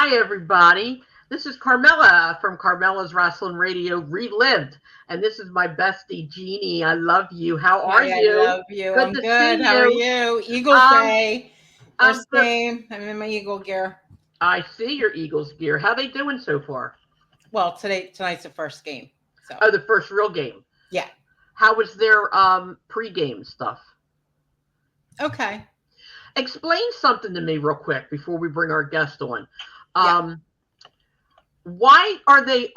Hi, everybody. This is Carmela from Carmela's Rasslin Radio, Relived. And this is my bestie, Jeannie. I love you. How are Hi, you? I love you. Good I'm to good. see How are you. you? Eagles Day. First game. I'm in my Eagle gear. I see your Eagles gear. How they doing so far? Well, tonight's the first game. So. Oh, the first real game. Yeah. How was their pregame stuff? Okay. Explain something to me real quick before we bring our guest on. Why are they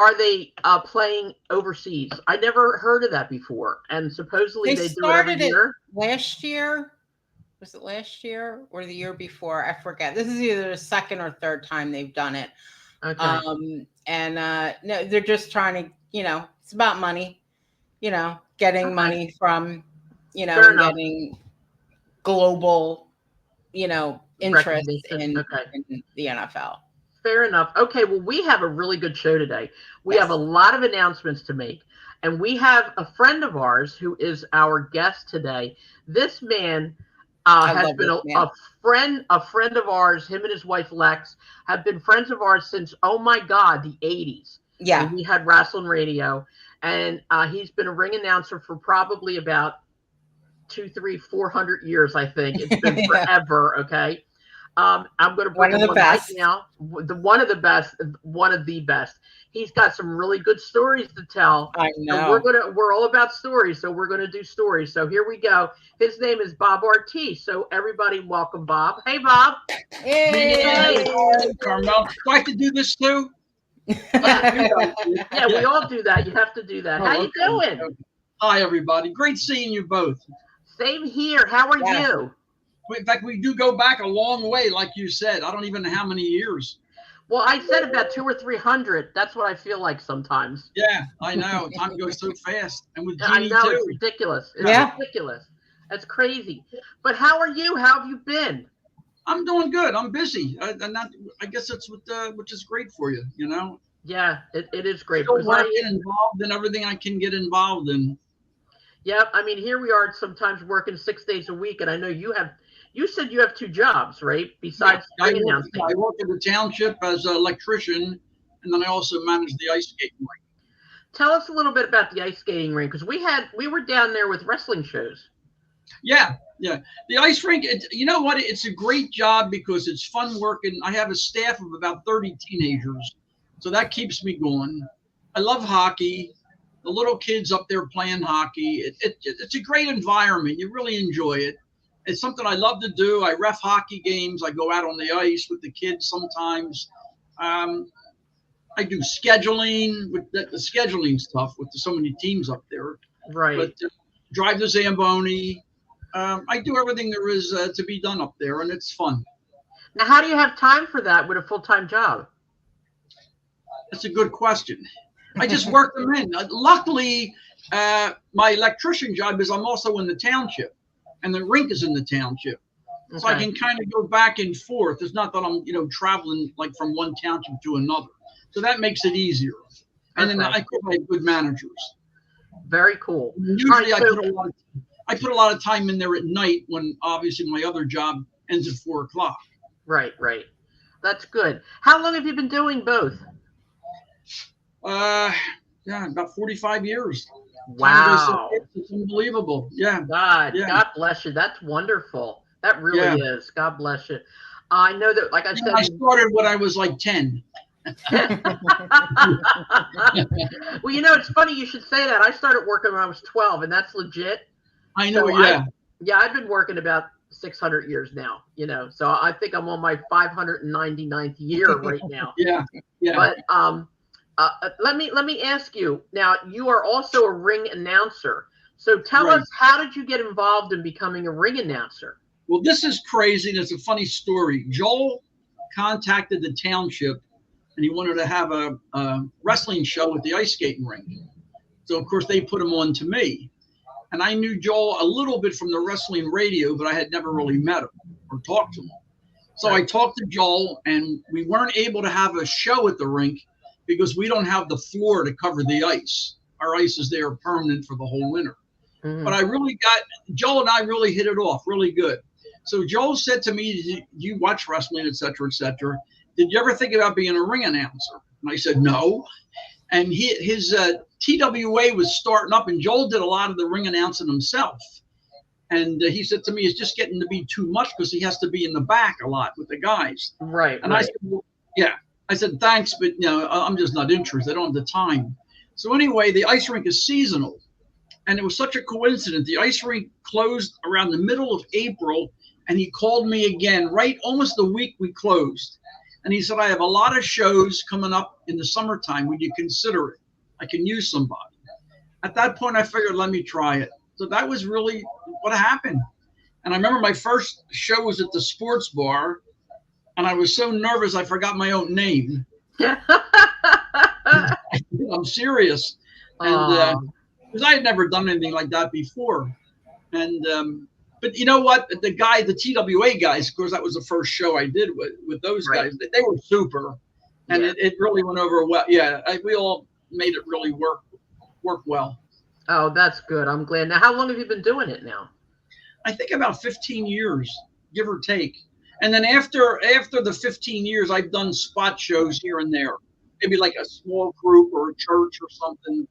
playing overseas? I never heard of that before. And supposedly they do it every year. Last year. Was it last year or the year before? I forget. This is either the second or third time they've done it. Okay. No, they're just trying to, it's about money, getting money from, getting global, interest in the NFL. Fair enough. Okay, well, we have a really good show today. We have a lot of announcements to make, and we have a friend of ours who is our guest today. This man has been a friend of ours. Him and his wife Lex have been friends of ours since, oh my God, the 80s. Yeah. When we had Rasslin Radio, and he's been a ring announcer for probably about 400 years, I think. It's been forever, okay? I'm going to bring him on right now. One of the best. He's got some really good stories to tell. I know. And we're all about stories, so we're going to do stories. So here we go. His name is Bob Ortiz. So everybody, welcome Bob. Hey, Bob. Hey, Carmel. Do I have to do this too? Yeah, we all do that. You have to do that. How you doing? Hi, everybody. Great seeing you both. Same here. How are you? In fact, we do go back a long way, like you said. I don't even know how many years. Well, I said about 200 or 300. That's what I feel like sometimes. Yeah, I know. Time goes so fast. And with I Jeannie, know, too. it's ridiculous. It's ridiculous. That's crazy. But how are you? How have you been? I'm doing good. I'm busy. I guess that's which is great for you, Yeah, it is great. Still working involved in everything I can get involved in. Yeah, I mean, here we are sometimes working 6 days a week, and I know you said you have 2 jobs, right? Besides announcing. I work at the township as an electrician, and then I also manage the ice skating rink. Tell us a little bit about the ice skating rink, because we were down there with wrestling shows. Yeah. The ice rink, you know what? It's a great job because it's fun working. I have a staff of about 30 teenagers, so that keeps me going. I love hockey. The little kids up there playing hockey. It's a great environment. You really enjoy it. It's something I love to do. I ref hockey games. I go out on the ice with the kids sometimes. I do scheduling with the scheduling stuff with so many teams up there. Right. But drive the Zamboni. I do everything there is to be done up there, and it's fun. Now, how do you have time for that with a full-time job? That's a good question. I just work them in. Luckily, my electrician job is I'm also in the township, and the rink is in the township. Okay. So I can kind of go back and forth. It's not that I'm, traveling like from one township to another. So that makes it easier. And then I have good managers. Very cool. Usually I put a lot of time in there at night when obviously my other job ends at 4 o'clock. Right. That's good. How long have you been doing both? About 45 years. Wow. It's unbelievable. Yeah. God bless you. That's wonderful. That really is. God bless you. I know that, like I said, I started when I was like 10. Well, it's funny you should say that. I started working when I was 12, and that's legit. I know, I've been working about 600 years now, so I think I'm on my 599th year right now. Yeah. But let me ask you, now you are also a ring announcer. So tell us, how did you get involved in becoming a ring announcer? Well, this is crazy. There's a funny story. Joel contacted the township, and he wanted to have a wrestling show at the ice skating rink. So, of course, they put him on to me. And I knew Joel a little bit from the Rasslin Radio, but I had never really met him or talked to him. So I talked to Joel, and we weren't able to have a show at the rink because we don't have the floor to cover the ice. Our ice is there permanent for the whole winter. Mm-hmm. But Joel and I really hit it off really good. So Joel said to me, you watch wrestling, et cetera, et cetera. did you ever think about being a ring announcer? And I said, no. And his TWA was starting up, and Joel did a lot of the ring announcing himself. And he said to me, it's just getting to be too much because he has to be in the back a lot with the guys. Right. And I said, well, yeah. I said, thanks, but I'm just not interested. I don't have the time. So anyway, the ice rink is seasonal. And it was such a coincidence. The ice rink closed around the middle of April, and he called me again, right almost the week we closed. And he said, I have a lot of shows coming up in the summertime. Would you consider it? I can use somebody. At that point, I figured, let me try it. So that was really what happened. And I remember my first show was at the sports bar, and I was so nervous I forgot my own name. I'm serious. And because I had never done anything like that before. And but you know what? The TWA guys, of course, that was the first show I did with those guys. They were super. And it really went over well. Yeah, we all made it really work well. Oh, that's good. I'm glad. Now, how long have you been doing it now? I think about 15 years, give or take. And then after the 15 years, I've done spot shows here and there, maybe like a small group or a church or something.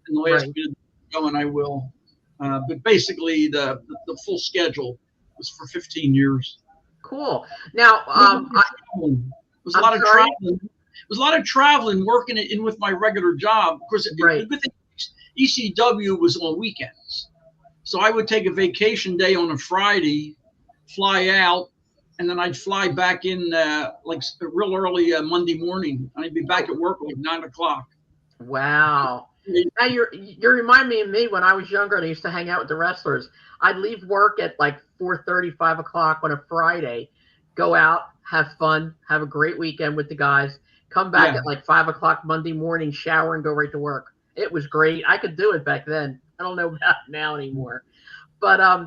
In the last minute, and I will. But basically, the full schedule was for 15 years. Cool. Now, it was a lot of traveling. It was a lot of traveling, working it in with my regular job. Of course, the good thing is ECW was on weekends. So I would take a vacation day on a Friday, fly out, and then I'd fly back in like real early Monday morning. And I'd be back at work like 9 o'clock. Wow. Now you remind me of me when I was younger and I used to hang out with the wrestlers. I'd leave work at like 4:30, 5 o'clock on a Friday, go out, have fun, have a great weekend with the guys, come back at like 5 o'clock Monday morning, shower, and go right to work. It was great. I could do it back then. I don't know about now anymore. But I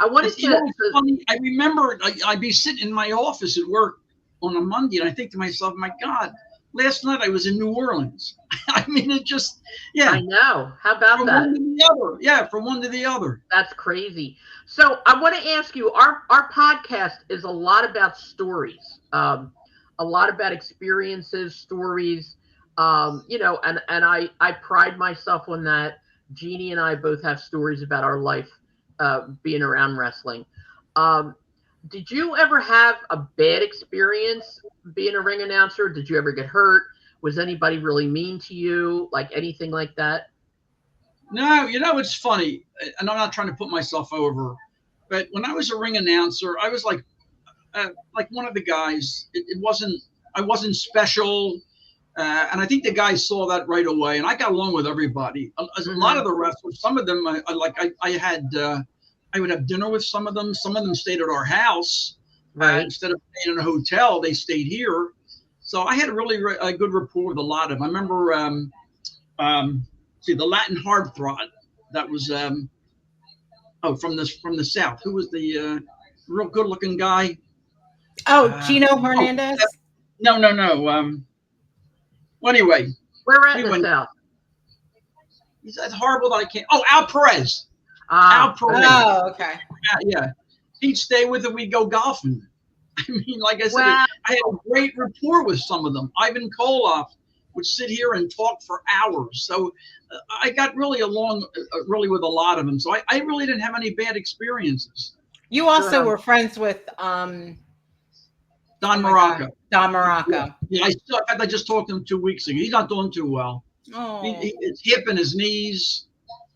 wanted to. Funny. I remember I'd be sitting in my office at work on a Monday, and I think to myself, my God, last night I was in New Orleans. I mean, it just, I know. How about from that? One to the other. Yeah, from one to the other. That's crazy. So I want to ask you, our podcast is a lot about stories, a lot about experiences, stories, and I pride myself on that. Jeannie and I both have stories about our life being around wrestling. Did you ever have a bad experience being a ring announcer? Did you ever get hurt? Was anybody really mean to you? Like anything like that? No, it's funny, and I'm not trying to put myself over, but when I was a ring announcer, I was like one of the guys. I wasn't special, and I think the guys saw that right away. And I got along with everybody. A lot of the wrestlers, some of them, I would have dinner with some of them. Some of them stayed at our house. Instead of staying in a hotel, they stayed here. So I had a really good rapport with a lot of them. I remember, the Latin Heartthrob. That was from the South. Who was the real good-looking guy? Gino Hernandez. No. Well, anyway, where at in the South? He's horrible that I can't. Oh, Al Perez. Al Perez. Oh, okay. Yeah. He'd stay with him. We'd go golfing. I mean, like I said, I had a great rapport with some of them. Ivan Koloff would sit here and talk for hours. So I got really along with a lot of them. So I really didn't have any bad experiences. You also were friends with Don Morocco. Don Morocco. Yeah, I just talked to him 2 weeks ago. He's not doing too well. Oh. His hip and his knees.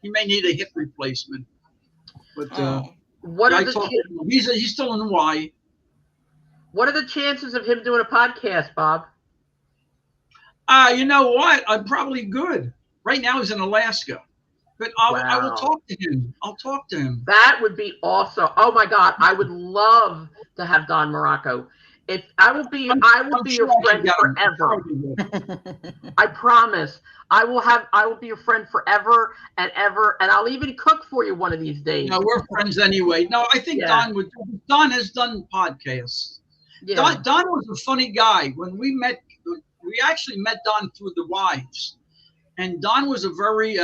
He may need a hip replacement. But he's still in Hawaii. What are the chances of him doing a podcast, Bob? You know what? I'm probably good. Right now he's in Alaska. But I will talk to him. I'll talk to him. That would be awesome. Oh my God. I would love to have Don Morocco. I will be your friend forever. I promise. I will be your friend forever and ever, and I'll even cook for you one of these days. No, we're friends anyway. No, I think Don has done podcasts. Yeah. Don was a funny guy. When we met, we actually met Don through the wives. And Don was a very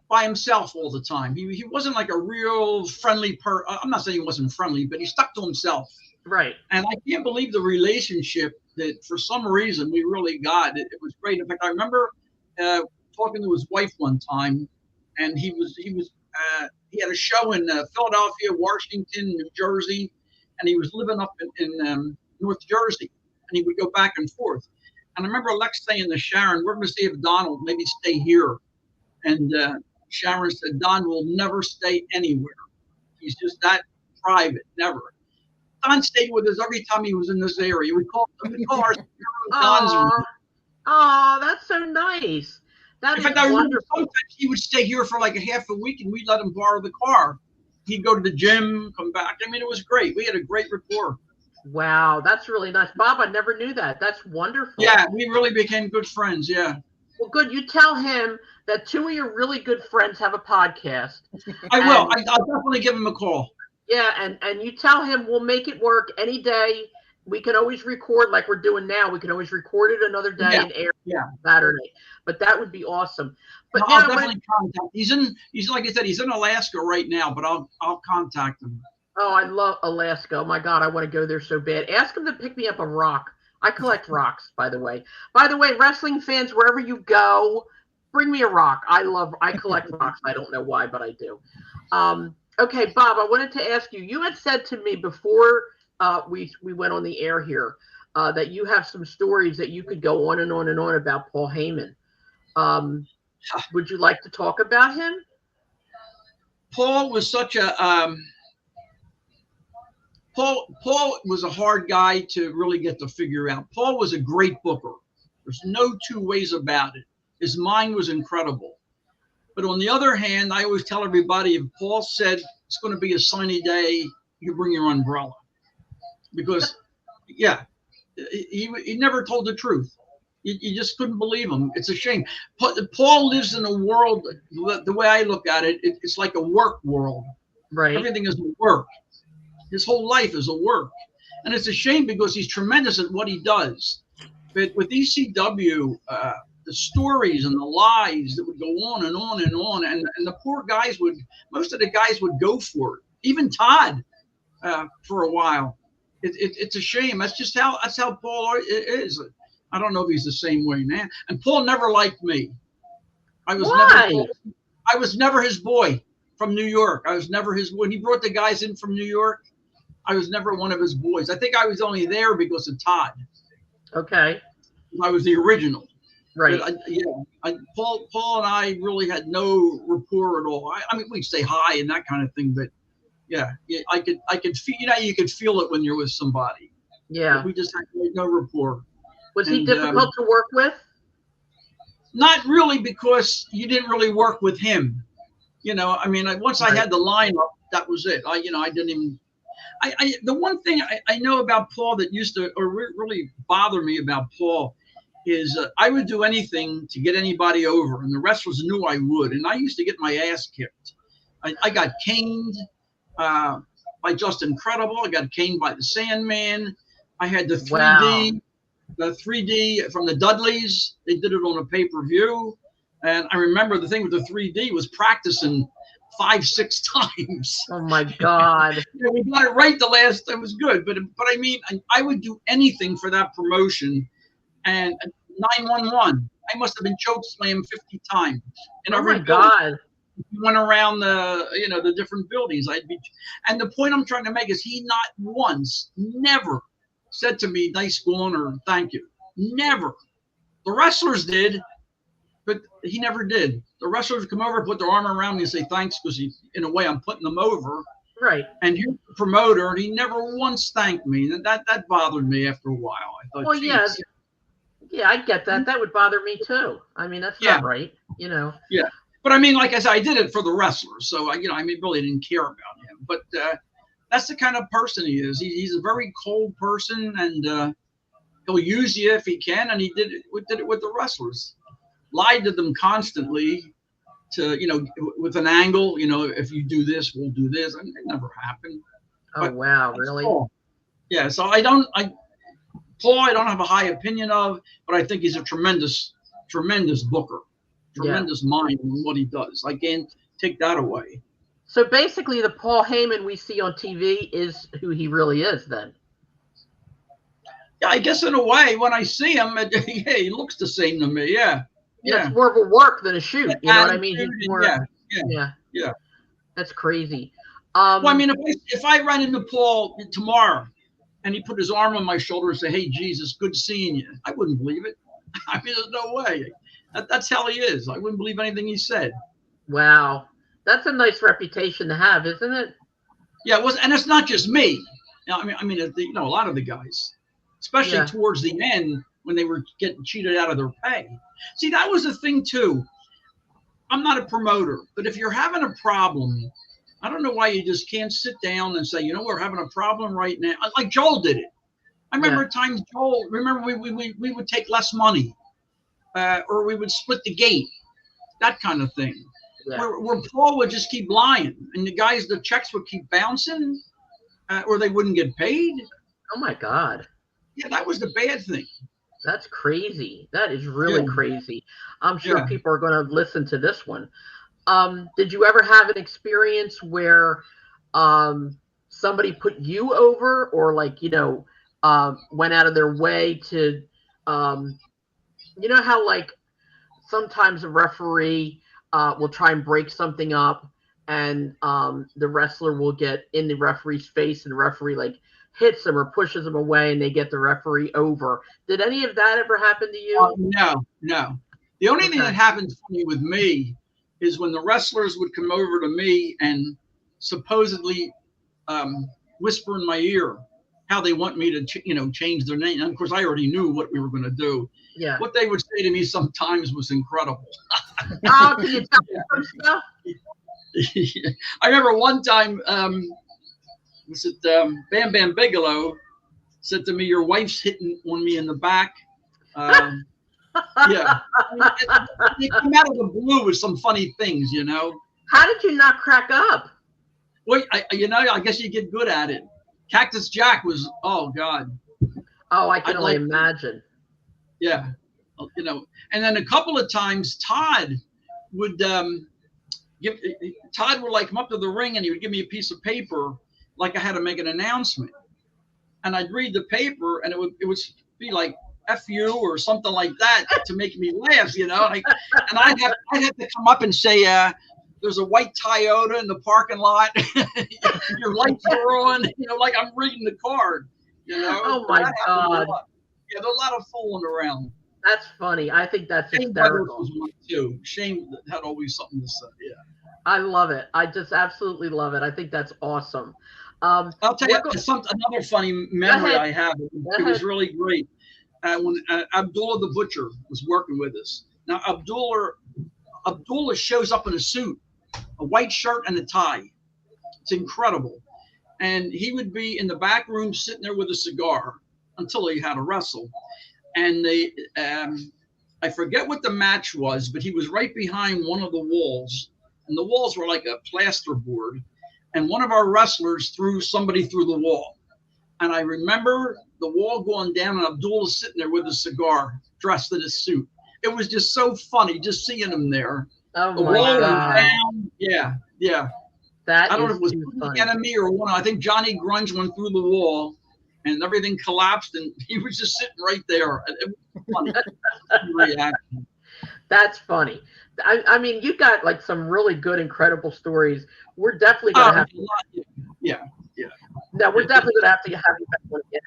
by himself all the time. He wasn't like a real friendly I'm not saying he wasn't friendly, but he stuck to himself. Right. And I can't believe the relationship that for some reason we really got. It was great. In fact, I remember talking to his wife one time, and he had a show in Philadelphia, Washington, New Jersey, and he was living up in North Jersey, and he would go back and forth. And I remember Lex saying to Sharon, "We're going to see if Don will maybe stay here." And Sharon said, "Don will never stay anywhere. He's just that private, never." Don stayed with us every time he was in this area. We call our Don's room. Oh, that's so nice. That In is fact, I remember wonderful. sometimes he would stay here for like a half a week, and we'd let him borrow the car. He'd go to the gym, come back. I mean, it was great. We had a great rapport. Wow, that's really nice. Bob, I never knew that. That's wonderful. Yeah, we really became good friends. Yeah. Well, good. You tell him that two of your really good friends have a podcast. I will. I'll definitely give him a call. Yeah, and you tell him we'll make it work any day. We can always record like we're doing now. We can always record it another day and air Saturday. But that would be awesome. But I'll definitely contact. He's like I said, he's in Alaska right now, but I'll contact him. Oh, I love Alaska. Oh my God, I want to go there so bad. Ask him to pick me up a rock. I collect rocks, by the way. By the way, wrestling fans, wherever you go, bring me a rock. I collect rocks. I don't know why, but I do. Okay, Bob, I wanted to ask you. You had said to me before we went on the air here that you have some stories that you could go on and on and on about Paul Heyman. Would you like to talk about him? Paul was such a Paul was a hard guy to really get to figure out. Paul was a great booker. There's no two ways about it. His mind was incredible. But on the other hand, I always tell everybody, if Paul said it's going to be a sunny day, you bring your umbrella. Because, yeah, he never told the truth. You just couldn't believe him. It's a shame. Paul lives in a world, the way I look at it, it's like a work world. Right. Everything is work. His whole life is a work. And it's a shame because he's tremendous at what he does. But with ECW, the stories and the lies that would go on and on and on, and the poor guys most of the guys would go for it. Even Todd, for a while. It's a shame. That's how Paul is. I don't know if he's the same way now. And Paul never liked me. I was never his boy from New York. I was never his. When he brought the guys in from New York, I was never one of his boys. I think I was only there because of Todd. Okay. I was the original. Right. Paul and I really had no rapport at all. I mean, we'd say hi and that kind of thing, but I could feel. You could feel it when you're with somebody. Yeah. But we just had no rapport. Was he difficult to work with? Not really, because you didn't really work with him. I mean, once I had the lineup, that was it. I didn't even. The one thing I know about Paul that used to or really bother me about Paul is I would do anything to get anybody over, and the wrestlers knew I would, and I used to get my ass kicked. I got caned by Just Incredible. I got caned by the Sandman. I had the 3D, the 3D from the Dudleys. They did it on a pay-per-view, and I remember the thing with the 3D was practicing 5-6 times. Oh my God! We got it right the last time. It was good, but I mean, I would do anything for that promotion. And 911, I must have been choke slammed 50 times. In oh my God! He went around the different buildings. And the point I'm trying to make is he not once, never said to me, "Nice going" or "Thank you." Never. The wrestlers did, but he never did. The wrestlers would come over, put their arm around me and say thanks because in a way I'm putting them over. Right. And he's the promoter, and he never once thanked me. And that bothered me after a while. I thought, well, yes. Yeah, I get that. That would bother me too. I mean, that's not right, Yeah. But I mean, like I said, I did it for the wrestlers. So, really didn't care about him. But that's the kind of person he is. He's a very cold person, and he'll use you if he can. And he did it with the wrestlers. Lied to them constantly with an angle, if you do this, we'll do this. And it never happened. Oh, wow. Really? Paul. Yeah. So Paul, I don't have a high opinion of, but I think he's a tremendous booker, tremendous mind in what he does. I can't take that away. So basically, the Paul Heyman we see on TV is who he really is, then. Yeah, I guess in a way, when I see him, yeah, he looks the same to me. Yeah, Yeah, yeah. it's more of a work than a shoot. You know what I mean? He's Attitude and more. yeah, yeah, Yeah, yeah. that's crazy. Well, I mean, if I ran into Paul tomorrow and he put his arm on my shoulder and say, "Hey, Jesus, good seeing you," I wouldn't believe it. I mean, there's no way. That's how he is. I wouldn't believe anything he said. Wow, that's a nice reputation to have, isn't it? Yeah, it was, and it's not just me. You know, a lot of the guys, especially Yeah, towards the end when they were getting cheated out of their pay. See, that was the thing too. I'm not a promoter, but if you're having a problem, I don't know why you just can't sit down and say, you know, we're having a problem right now. Like Joel did it. I remember yeah, times Joel. Remember we would take less money, or we would split the gate, that kind of thing. yeah. Where Paul would just keep lying, and the checks would keep bouncing, or they wouldn't get paid. Oh my God. Yeah, that was the bad thing. That's crazy. That is really Yeah, crazy. I'm sure yeah. people are going to listen to this one. Did you ever have an experience where somebody put you over, or like, went out of their way to, um, you know how like sometimes a referee will try and break something up, and the wrestler will get in the referee's face, and the referee like hits them or pushes them away, and they get the referee over. Did any of that ever happen to you? No, no. The only thing that Okay. happened funny with me is when the wrestlers would come over to me and supposedly whisper in my ear how they want me to, change their name. And of course, I already knew what we were going to do. Yeah. What they would say to me sometimes was incredible. Oh, can you tell me some stuff? I remember one time, was it Bam Bam Bigelow said to me, "Your wife's hitting on me in the back." Um, yeah, they come out of the blue with some funny things, you know. How did you not crack up? Well, I guess you get good at it. Cactus Jack was, oh God, Oh, I can I'd only like, imagine. yeah, And then a couple of times Todd would Todd would like come up to the ring and he would give me a piece of paper like I had to make an announcement, and I'd read the paper and it would be like "F you" or something like that to make me laugh, and I'd have to come up and say, "There's a white Toyota in the parking lot. Your lights are on," like I'm reading the card, Oh my That happened a God. lot. Yeah, there's a lot of fooling around. That's funny. I think that's Shane Weathers hysterical. was one too. Shane had always something to say. Yeah. I love it. I just absolutely love it. I think that's awesome. I'll tell you another funny memory I have. It was really great. When Abdullah the Butcher was working with us. Now Abdullah shows up in a suit, a white shirt and a tie. It's incredible. And he would be in the back room sitting there with a cigar until he had to wrestle. And I forget what the match was, but he was right behind one of the walls. And the walls were like a plasterboard. And one of our wrestlers threw somebody through the wall. And I remember the wall going down and Abdullah sitting there with a cigar, dressed in a suit. It was just so funny just seeing him there. Oh The my wall went God. down. Yeah, yeah. That I don't know is if it was too the funny. enemy or one. I think Johnny Grunge went through the wall and everything collapsed and he was just sitting right there. It was funny reaction. That's funny. I mean, you got like some really good, incredible stories. We're definitely going to have Yeah, yeah. No, we're definitely going to have you back on again.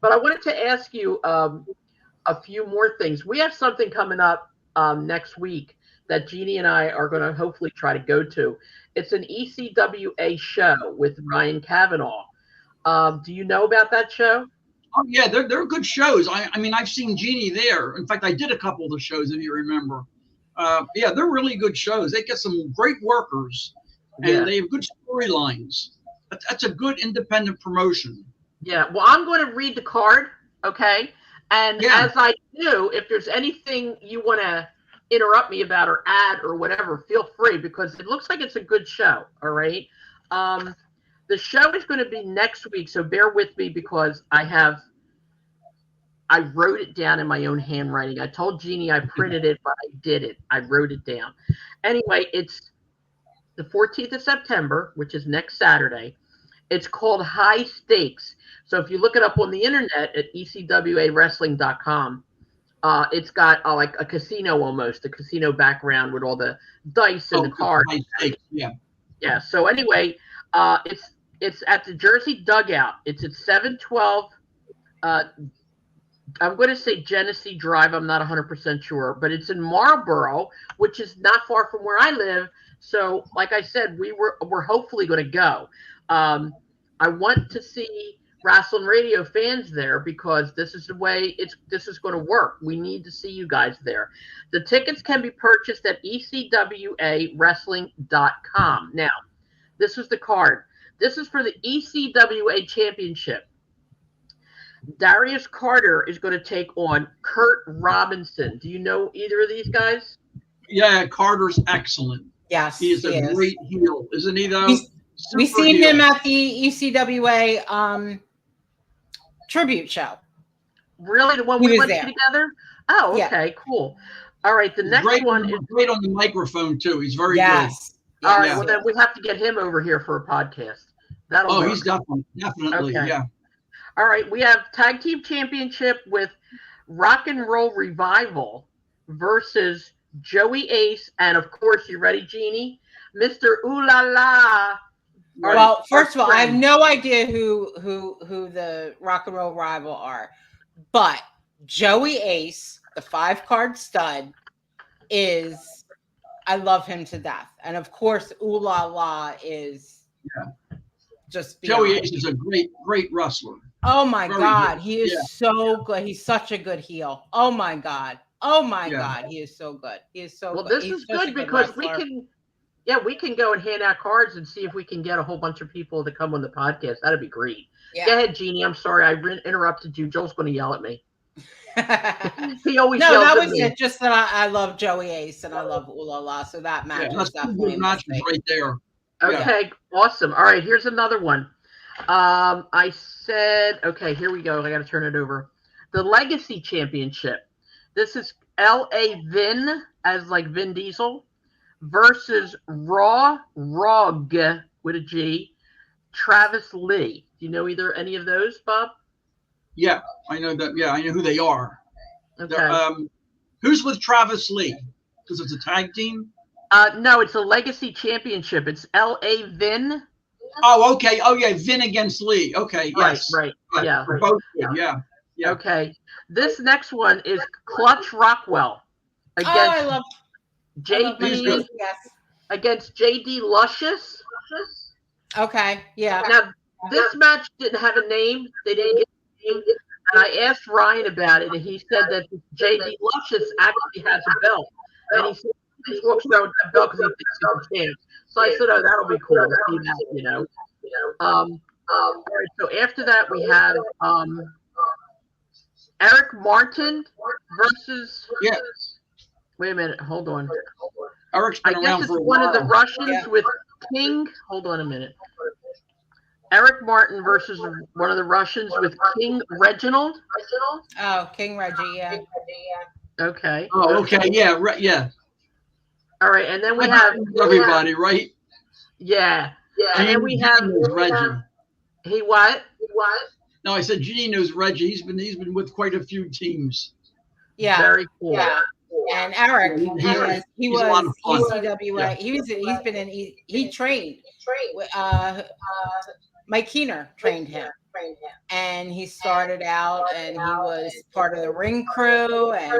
But I wanted to ask you a few more things. We have something coming up next week that Jeannie and I are going to hopefully try to go to. It's an ECWA show with Ryan Kavanaugh. Do you know about that show? Oh yeah, they're good shows. I mean, I've seen Jeannie there. In fact, I did a couple of the shows, if you remember. Yeah, they're really good shows. They get some great workers, and they have good storylines. That's a good independent promotion. Yeah. Well, I'm going to read the card, okay? And Yeah. as I do, if there's anything you want to interrupt me about or add or whatever, feel free, because it looks like it's a good show. All right. The show is going to be next week, so bear with me because I wrote it down in my own handwriting. I told Jeannie I printed it, but I did it. I wrote it down. Anyway, it's the 14th of September, which is next Saturday. It's called High Stakes, So if you look it up on the internet at ecwawrestling.com, it's got like a casino almost, a casino background with all the dice and the cards. Yeah. Yeah. So anyway, it's at the Jersey Dugout. It's at 712. I'm going to say Genesee Drive. I'm not 100% sure, but it's in Marlboro, which is not far from where I live. So, like I said, we're hopefully going to go. I want to see Rasslin Radio fans there because this is the way this is going to work. We need to see you guys there. The tickets can be purchased at ecwawrestling.com. Now, this is the card. This is for the ECWA Championship. Darius Carter is going to take on Kurt Robinson. Do you know either of these guys? Yeah, Carter's excellent. Yes, he is a great heel, isn't he? Though we've seen him at the ECWA tribute show. Really, the one we went to together? Oh, okay, yeah. Cool. All right, the next one is great on the microphone too. He's very good. All right, well then we have to get him over here for a podcast. That'll work. He's definitely okay. Yeah. All right, we have Tag Team Championship with Rock and Roll Revival versus Joey Ace, and of course, you ready, Jeannie? Mr. Ooh La La. Well, first of all, I have no idea who the Rock and Roll Rival are, but Joey Ace, the 5-card stud, I love him to death, and of course, Ooh La La is just beyond. Joey Ace is a great wrestler. Oh my God, he is so good. He's such a good heel. Oh my God. God, he is so good. He is so good. Well, this is good because we can go and hand out cards and see if we can get a whole bunch of people to come on the podcast. That'd be great. Yeah. Go ahead, Jeannie. I'm sorry I interrupted you. Joel's going to yell at me. He always yells that at was me. It. Just that I love Joey Ace and I love Ooh La La, so that match was definitely matches right there. Okay, awesome. All right, here's another one. I said, okay, here we go. I got to turn it over. The Legacy Championship. This is L.A. Vin, as like Vin Diesel, versus Rog with a G, Travis Lee. Do you know any of those, Bob? Yeah, I know that. Yeah, I know who they are. Okay. Who's with Travis Lee? Because it's a tag team? No, it's a Legacy Championship. It's L.A. Vin. Oh, okay. Oh, yeah, Vin against Lee. Okay, yes. Right. Yeah. Both good. Yeah. Okay. This next one is Clutch Rockwell against JD against JD Luscious. Okay. Yeah. Now this match didn't have a name. They didn't get a name. And I asked Ryan about it, and he said that JD Luscious actually has a belt, and he said he walks around with that belt because he thinks he's a champ. So I said, "Oh, that'll be cool to see that." All right. So after that, we have Eric Martin versus. Yeah. Wait a minute. Hold on. Eric's been around for a while. One of the Russians with King. Hold on a minute. Eric Martin versus one of the Russians with King Reginald. Oh, King Reggie. Yeah. Okay. Oh, okay. Yeah. Yeah. All right, and then we have everybody, right? Yeah. And then we have Reggie. He what? No, I said Gene knows Reggie. He's been with quite a few teams. Yeah. Very cool. Yeah. And Eric, he was ECWA. Yeah. He's been in. He trained. Mike Keener trained him, and he started out, and he was part of the ring crew, and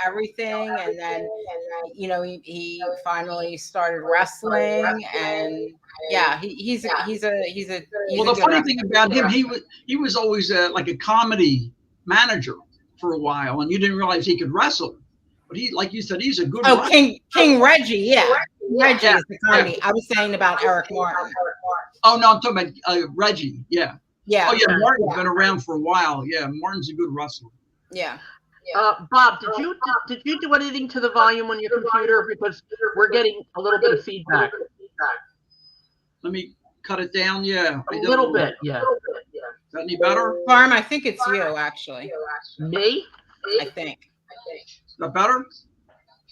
everything, and then he finally started wrestling, and he's a well, the funny thing about him, he was always like a comedy manager for a while, and you didn't realize he could wrestle. But he, like you said, he's a good wrestler. King Reggie, yeah. Reggie is the comedy. I was saying about Eric Martin. Oh, no, I'm talking about Reggie, yeah. Yeah. Oh, yeah, Martin's been around for a while. Yeah, Martin's a good wrestler. Yeah. Bob, did you do anything to the volume on your computer? Because we're getting a little bit of feedback. Let me cut it down, yeah. A little bit, yeah. Is that any better? Farm, I think it's you, actually. Me? I think. Is that better?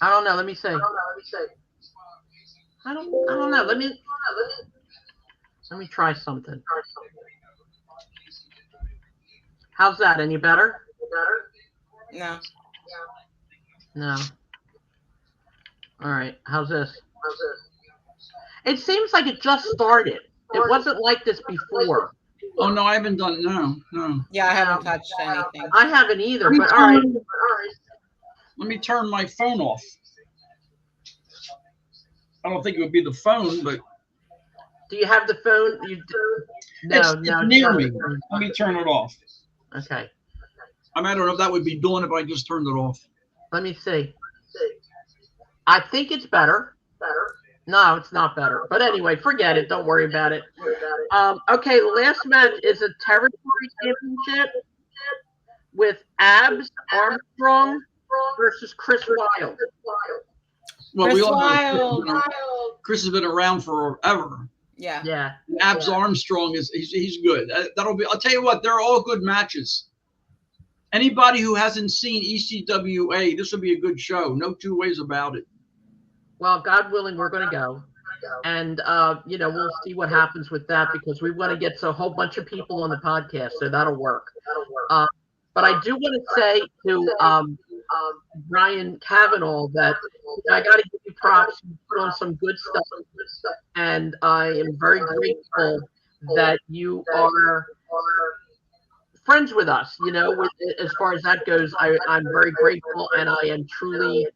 I don't know. Let me see. I don't know. Let me try something. How's that? Any better? No. No. All right. How's this? It seems like it just started. It wasn't like this before. Oh no, I haven't done it. No. Yeah, I haven't touched anything. I haven't either. But all right. Let me turn my phone off. I don't think it would be the phone, but Do you have the phone? No, it's near me. Let me turn it off. Okay. I don't know if that would be doing it if I just turned it off. Let me see. I think it's better. No, it's not better. But anyway, forget it. Don't worry about it. Okay, the last match is a territory championship with Abs Armstrong versus Chris Wilde. Well, Chris we all Wilde. know Chris has been around forever. Yeah. Abs Armstrong he's good. That'll be. I'll tell you what, they're all good matches. Anybody who hasn't seen ECWA, this will be a good show. No two ways about it. Well, God willing, we're going to go. And, we'll see what happens with that because we want to get a whole bunch of people on the podcast, so that'll work. But I do want to say to Brian Cavanaugh that I got to give you props. You put on some good stuff. And I am very grateful that you are friends with us. As far as that goes, I'm very grateful, and I am truly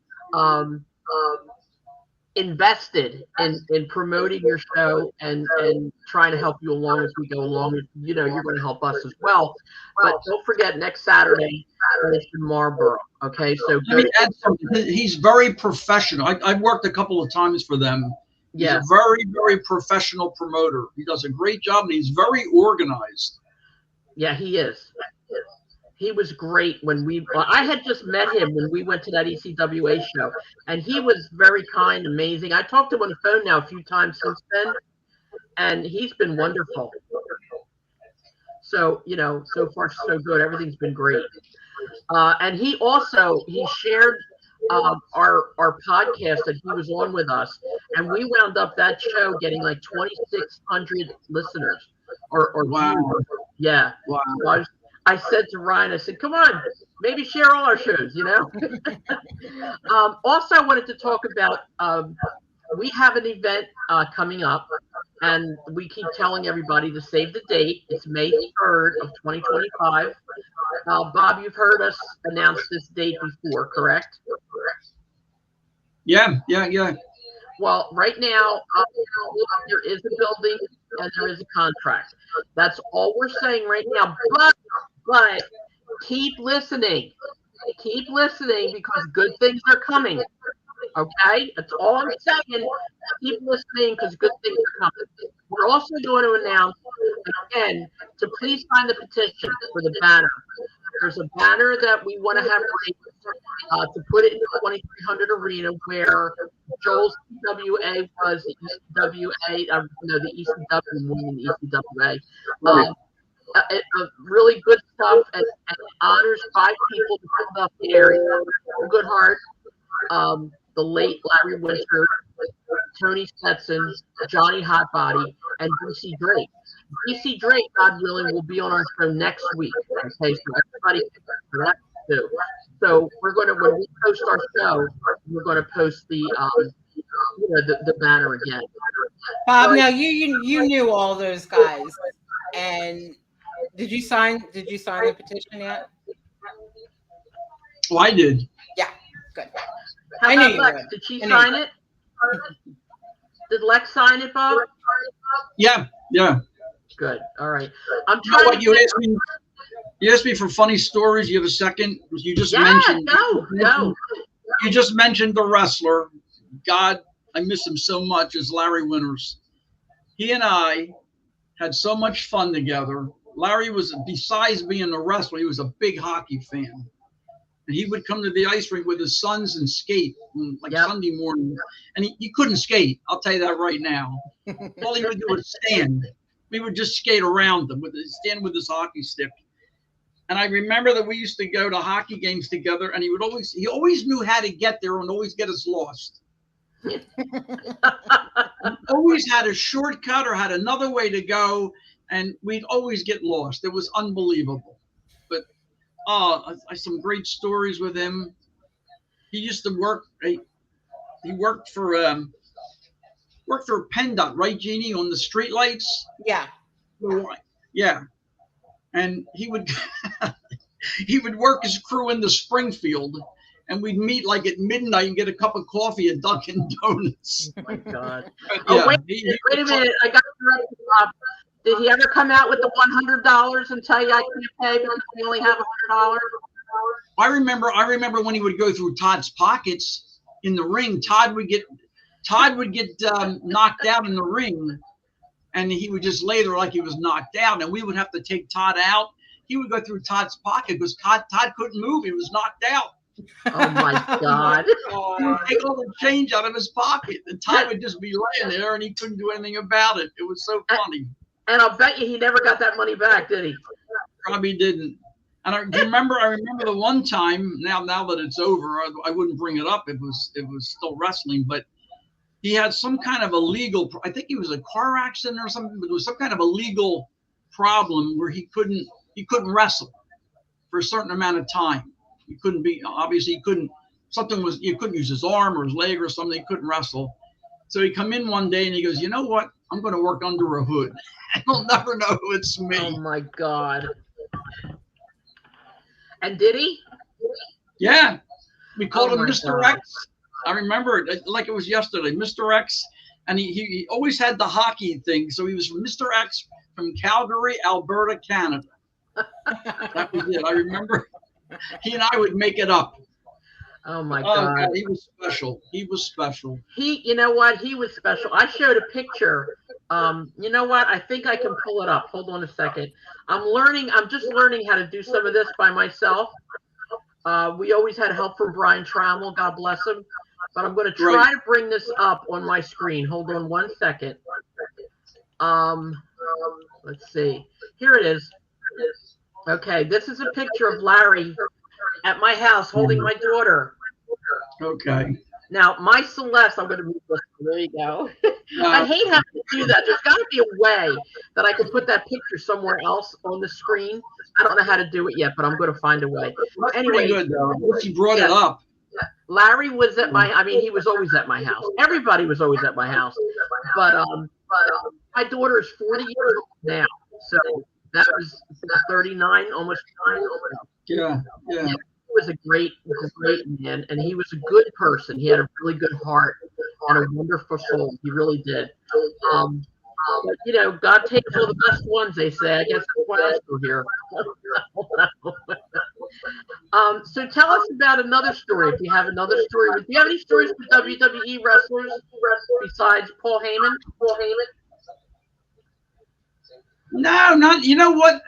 invested in promoting your show and trying to help you along as we go along. You're going to help us as well. But don't forget, next Saturday it's in Marlboro. Okay, so let me add something. He's very professional. I've worked a couple of times for them. He's a very, very professional promoter. He does a great job, and he's very organized. Yeah, he is. He was great when I had just met him when we went to that ECWA show, and he was very kind, amazing. I talked to him on the phone now a few times since then, and he's been wonderful. So, so far so good. Everything's been great. And he shared our podcast that he was on with us, and we wound up that show getting like 2,600 listeners or wow. viewers. Yeah. Wow. So I said to Ryan, I said, come on, maybe share all our shows, Also, I wanted to talk about, we have an event coming up, and we keep telling everybody to save the date. It's May 3rd of 2025. Bob, you've heard us announce this date before, correct? Yeah. Well, right now, there is a building and there is a contract. That's all we're saying right now. But keep listening. Keep listening because good things are coming. Okay? That's all I'm saying. Keep listening because good things are coming. We're also going to announce, again, to please sign the petition for the banner. There's a banner that we want to have raised to put it in the 2300 arena where Joel's ECWA was the ECWA, the ECW more than the ECWA. Really good stuff and honors 5 people to come up the area. Good Heart, the late Larry Winter, Tony Stetson, Johnny Hotbody, and DC Drake. DC Drake, God willing, will be on our show next week. Okay, so everybody for that too. So we're going to, when we post our show, we're going to post the banner again. Bob, now you knew all those guys, and did you sign the petition yet? Well, I did. Yeah, good. How about Lex? Did she sign it? Did Lex sign it, Bob? Yeah. Good. All right. I'm trying. You asked me for funny stories. You have a second? You just mentioned. No. You just mentioned the wrestler. God, I miss him so much. Is Larry Winters. He and I had so much fun together. Larry was, besides being a wrestler, he was a big hockey fan. And he would come to the ice rink with his sons and skate Sunday morning. And he couldn't skate. I'll tell you that right now. All he would do was stand. We would just skate around him, stand with his hockey stick. And I remember that we used to go to hockey games together, and he always knew how to get there and always get us lost. He always had a shortcut or had another way to go, and we'd always get lost. It was unbelievable. But some great stories with him. He used to work. He worked for PennDOT, right, Jeannie, on the street lights. Yeah. Yeah, and he would he would work his crew into Springfield, and we'd meet like at midnight and get a cup of coffee at Dunkin' Donuts. Oh my God. Yeah, wait a minute. I got to interrupt. Did he ever come out with the $100 and tell you I can't pay because we only have $100? I remember when he would go through Todd's pockets in the ring. Todd would get knocked out in the ring, and he would just lay there like he was knocked out, and we would have to take Todd out. He would go through Todd's pocket because Todd couldn't move. He was knocked out. Oh my God. He would take all the change out of his pocket, and Todd would just be laying there, and he couldn't do anything about it. It was so funny. And I'll bet you he never got that money back, did he? Probably didn't. And I remember the one time. Now that it's over, I wouldn't bring it up. It was still wrestling, but he had some kind of illegal. I think he was a car accident or something. But it was some kind of a legal problem where he couldn't wrestle for a certain amount of time. He couldn't be. Obviously, he couldn't. He couldn't use his arm or his leg or something. He couldn't wrestle. So he come in one day and he goes, "You know what? I'm going to work under a hood. You'll never know it's me." Oh my God. And did he? Yeah. We called him my Mr. God. X. I remember it like it was yesterday, Mr. X. And he always had the hockey thing. So he was Mr. X from Calgary, Alberta, Canada. That was it. I remember he and I would make it up. Oh my God. He was special. He was special. You know what? He was special. I showed a picture. You know what? I think I can pull it up. Hold on a second. I'm just learning how to do some of this by myself. We always had help from Brian Trammell, God bless him. But I'm going to try to bring this up on my screen. Hold on one second. Let's see. Here it is. Okay, this is a picture of Larry at my house holding my daughter. Okay. Now, my Celeste, I'm going to move this. There you go. I hate having to do that. There's got to be a way that I can put that picture somewhere else on the screen. I don't know how to do it yet, but I'm going to find a way. Anyway, pretty good, though. She brought it up. Larry was at he was always at my house. Everybody was always at my house. But my daughter is 40 years old now. So that was 39, almost 9. Yeah. He was a great man, and he was a good person. He had a really good heart and a wonderful soul. He really did. But you know, God takes all the best ones, they say. I guess that's why I'm still here. So tell us about another story. If you have another story, do you have any stories with WWE wrestlers besides Paul Heyman? No, not. You know what?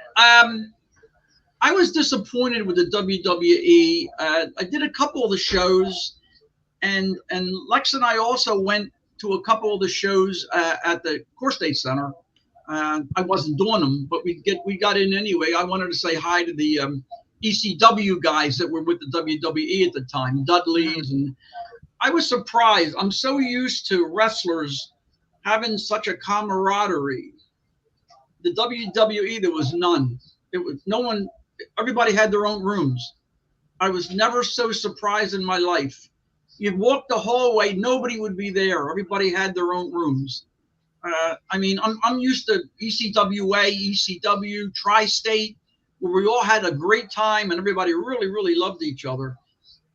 I was disappointed with the WWE. I did a couple of the shows, and Lex and I also went to a couple of the shows at the Core State Center. I wasn't doing them, but we got in anyway. I wanted to say hi to the ECW guys that were with the WWE at the time, Dudley's, and I was surprised. I'm so used to wrestlers having such a camaraderie. The WWE, there was none. It was no one. Everybody had their own rooms. I was never so surprised in my life. You'd walk the hallway, nobody would be there. Everybody had their own rooms. I mean, I'm used to ECWA, ECW, Tri-State, where we all had a great time and everybody really, really loved each other.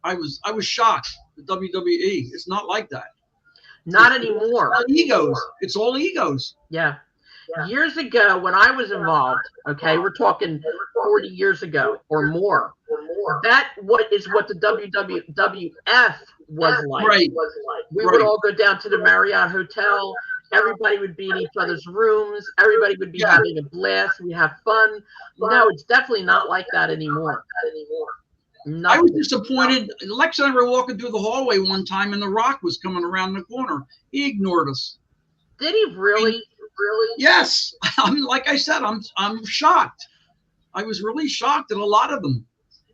I was shocked. The WWE, it's not like that. Not anymore. It's all egos. It's all egos. Yeah. Years ago, when I was involved, okay, we're talking 40 years ago or more. That what the WWF was like. Right. We would all go down to the Marriott Hotel. Everybody would be in each other's rooms. Everybody would be having a blast. We have fun. No, it's definitely not like that anymore. I was disappointed. Lex and I were walking through the hallway one time, and The Rock was coming around the corner. He ignored us. Did he really? Really? Yes. Like I said, I'm shocked. I was really shocked at a lot of them.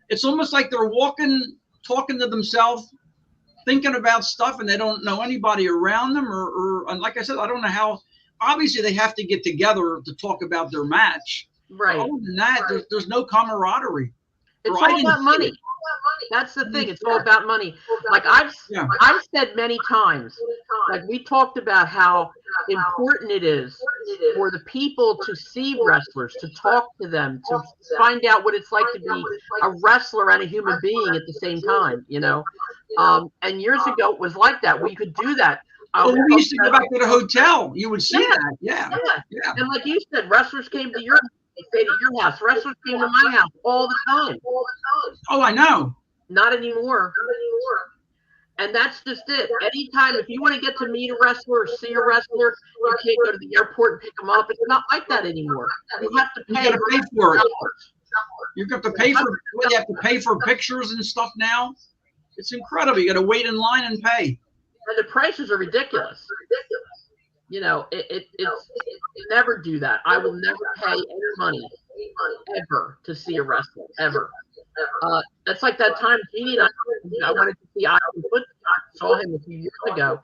It's almost like they're walking, talking to themselves, thinking about stuff, and they don't know anybody around them. Or like I said, I don't know how. Obviously, they have to get together to talk about their match. Right. Other than that, there's no camaraderie. It's all about money. That's the thing. It's all about money. Like I've said many times, like we talked about how important it is for the people to see wrestlers, to talk to them, to find out what it's like to be a wrestler and a human being at the same time, you know. And years ago it was like that. We could do that. Well, we used to go back to the hotel. You would see that. Yeah. And like you said, wrestlers came to your they stayed at your house. Wrestlers came to my house all the time. Oh, I know. Not anymore. And that's just it. Anytime, if you want to get to meet a wrestler or see a wrestler, you can't go to the airport and pick them up. It's not like that anymore. You have to pay. You got to pay for it. You have to pay for. You have to pay for pictures and stuff now. It's incredible. You got to wait in line and pay. And the prices are ridiculous. You know, it's never do that. I will never pay any money ever to see a wrestler ever. That's like that time Jeannie and I wanted to see Ivan Foot. I saw him a few years ago,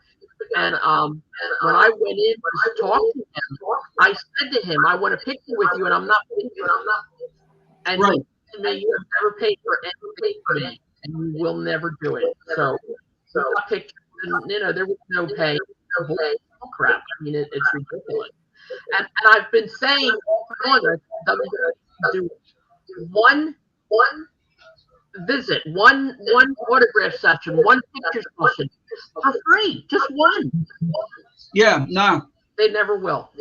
and when I went in to talk to him, I said to him, "I want a picture with you, and I'm not paying you." And right. he said to me, "You have never paid for anything for me, and you will never do it." So we got pictures, and you know there was no pay. Crap. I mean, it's ridiculous. And I've been saying all the time, do one visit, one autograph session, one picture session for free, just one. Yeah, no. They never will.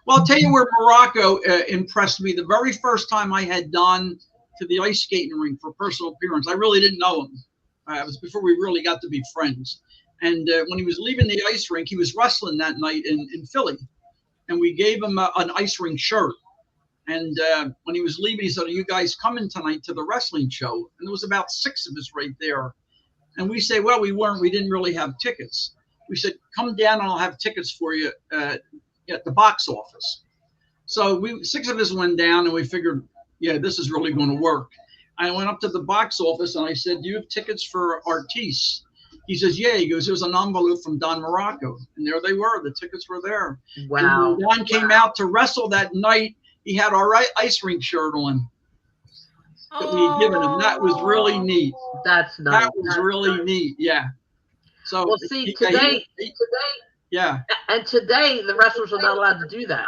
Well, I'll tell you where Morocco impressed me. The very first time I had gone to the ice skating rink for personal appearance, I really didn't know him. It was before we really got to be friends. And when he was leaving the ice rink, he was wrestling that night in Philly. And we gave him an ice rink shirt. And when he was leaving, he said, "Are you guys coming tonight to the wrestling show?" And there was about 6 of us right there. And we say, "Well, we weren't. We didn't really have tickets." We said, "Come down and I'll have tickets for you at the box office." So 6 of us went down and we figured, yeah, this is really going to work. I went up to the box office and I said, "Do you have tickets for Artis?" He says, "Yeah." He goes, "There's an envelope from Don Morocco." And there they were. The tickets were there. Wow. And when Don came out to wrestle that night, he had our ice rink shirt on that we had given him. That was really neat. That's nice. That was really neat. Yeah. So well, see, today, yeah. And today the wrestlers are not allowed to do that.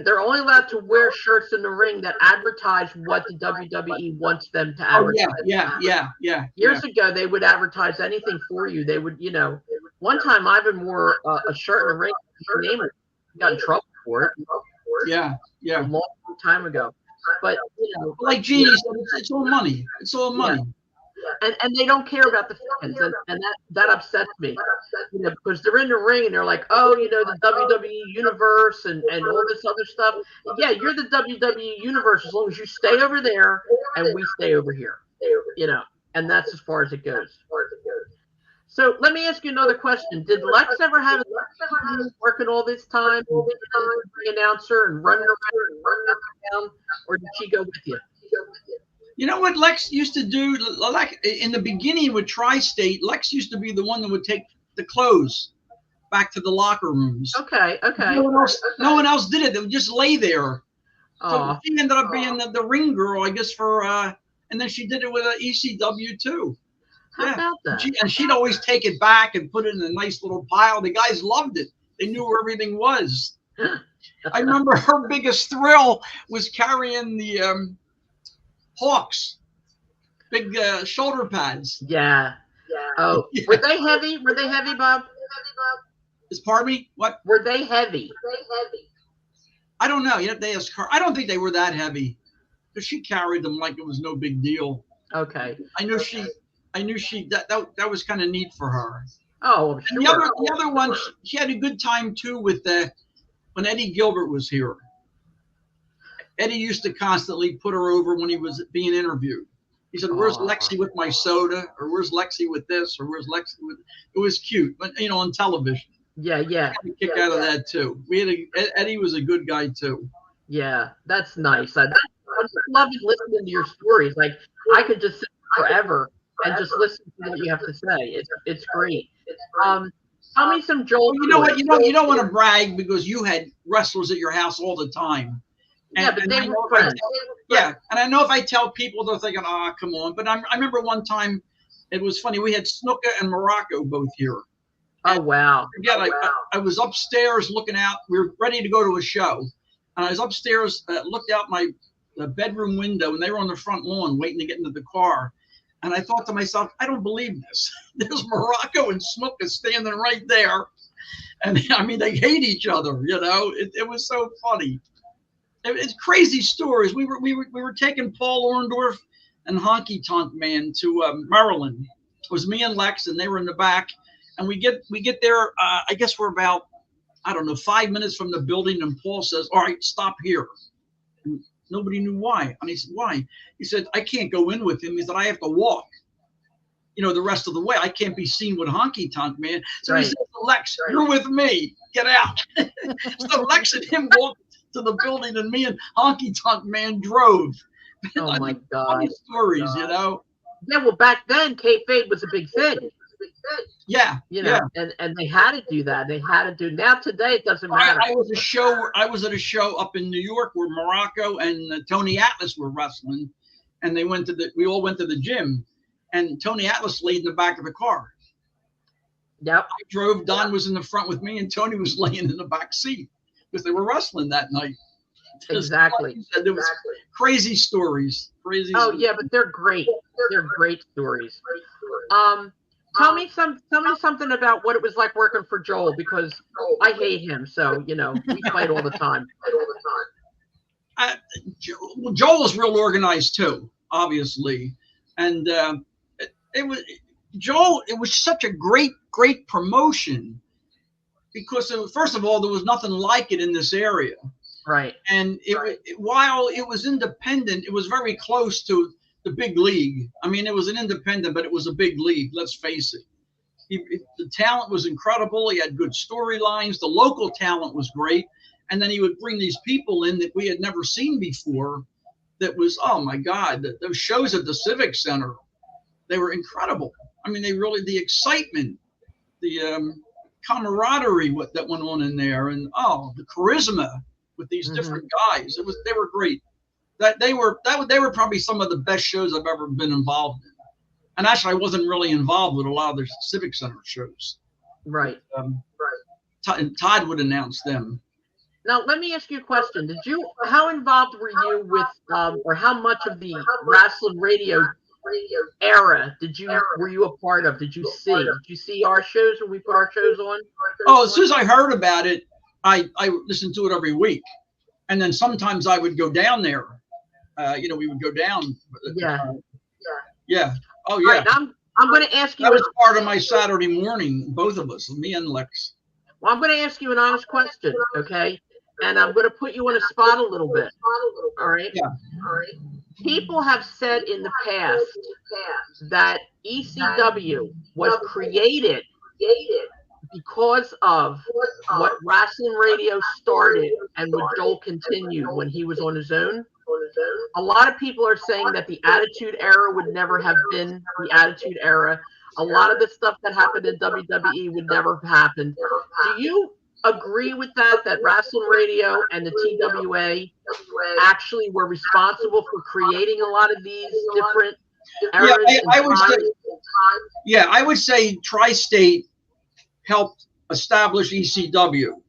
They're only allowed to wear shirts in the ring that advertise what the WWE wants them to advertise. Yeah. Years ago, they would advertise anything for you. They would, you know, one time Ivan wore a shirt in the ring. He got in trouble for it. Yeah. A long time ago. But, you know. Like Jeannie said, it's all money. It's all money. Yeah. And they don't care about the fans, and that upsets me, you know, because they're in the ring and they're like, oh, you know, the WWE universe and all this other stuff. Yeah, you're the WWE universe as long as you stay over there and we stay over here, you know, and that's as far as it goes. So let me ask you another question. Did Lex ever have working all this time, being an announcer and running around, or did she go with you? You know what Lex used to do? Like in the beginning with Tri-State, Lex used to be the one that would take the clothes back to the locker rooms. Okay. No one else did it. They would just lay there. So she ended up being the ring girl, I guess, for and then she did it with ECW too. How about that? And she'd always take it back and put it in a nice little pile. The guys loved it. They knew where everything was. I remember her biggest thrill was carrying the Hawks, big shoulder pads. Yeah. Oh, yeah. Were they heavy? Bob? Pardon me? What? Were they heavy? I don't know. You have to ask her. I don't think they were that heavy, because she carried them like it was no big deal. Okay. I knew she. That was kind of neat for her. Oh, sure. And the other one, she had a good time too with when Eddie Gilbert was here. Eddie used to constantly put her over when he was being interviewed. He said, "Where's Lexi with my soda?" Or "Where's Lexi with this?" Or "Where's Lexi with?" It was cute, but you know, on television. Yeah. I had a kick out of that too. Eddie was a good guy too. Yeah, that's nice. I love listening to your stories. Like I could just sit forever and just listen to what you have to say. It's great. Tell me some Joel. You know what? You don't want to brag because you had wrestlers at your house all the time. Yeah, but they were friends. Yeah, and I know if I tell people, they're thinking, "Ah, come on." But I remember one time, it was funny. We had Snooker and Morocco both here. Oh, wow. Again, I was upstairs looking out. We were ready to go to a show, and I was upstairs, looked out my bedroom window, and they were on the front lawn waiting to get into the car. And I thought to myself, I don't believe this. There's Morocco and Snooker standing right there, and I mean they hate each other. You know, it was so funny. It's crazy stories. We were taking Paul Orndorff and Honky Tonk Man to Maryland. It was me and Lex, and they were in the back. And we get there. I guess we're about, I don't know, 5 minutes from the building. And Paul says, "All right, stop here." And nobody knew why. And he said, "Why?" He said, "I can't go in with him." He said, "I have to walk, the rest of the way. I can't be seen with Honky Tonk Man." So he said, "Lex, you're with me. Get out." So Lex and him walked to the building, and me and Honky Tonk Man drove. Oh my God! Funny stories, Yeah, well, back then, kayfabe was a big thing. Yeah, and they had to do that. They had to do. Now today, it doesn't matter. I was at a show up in New York where Morocco and Tony Atlas were wrestling, and we all went to the gym, and Tony Atlas laid in the back of the car. Yep. I drove. Don was in the front with me, and Tony was laying in the back seat because they were wrestling that night. Exactly. Like there was crazy stories. Crazy. Oh yeah, but they're great. They're great stories. Tell me something about what it was like working for Joel, because I hate him. So we fight all the time. Joel was real organized too, obviously, and it was Joel. It was such a great promotion because first of all, there was nothing like it in this area. Right. And while it was independent, it was very close to the big league. I mean, it was an independent, but it was a big league. Let's face it. The talent was incredible. He had good storylines. The local talent was great. And then he would bring these people in that we had never seen before. That was, oh my God, those shows at the Civic Center, they were incredible. I mean, the excitement, the camaraderie that went on in there, and the charisma with these different guys. They were great. They were probably some of the best shows I've ever been involved in. And actually, I wasn't really involved with a lot of the Civic Center shows. Right. Todd would announce them. Now, let me ask you a question. How involved were you with, or how much of the Rasslin Radio era were you a part of? Did you see our shows when we put our shows on? Oh, as soon as I heard about it, I listened to it every week, and then sometimes I would go down there. We would go down. Yeah. Oh yeah. Right, I'm going to ask you. That was part of my Saturday morning. Both of us, me and Lex. Well, I'm going to ask you an honest question, okay? And I'm going to put you on a spot a little bit. All right. Yeah. All right. People have said in the past that ECW was created because of what Rasslin Radio started and what Joel continued when he was on his own. A lot of people are saying that the Attitude Era would never have been the Attitude Era. A lot of the stuff that happened in WWE would never have happened. Do you agree with that Rasslin Radio and the TWA actually were responsible for creating a lot of these different eras? I would say Tri-State helped establish ECW.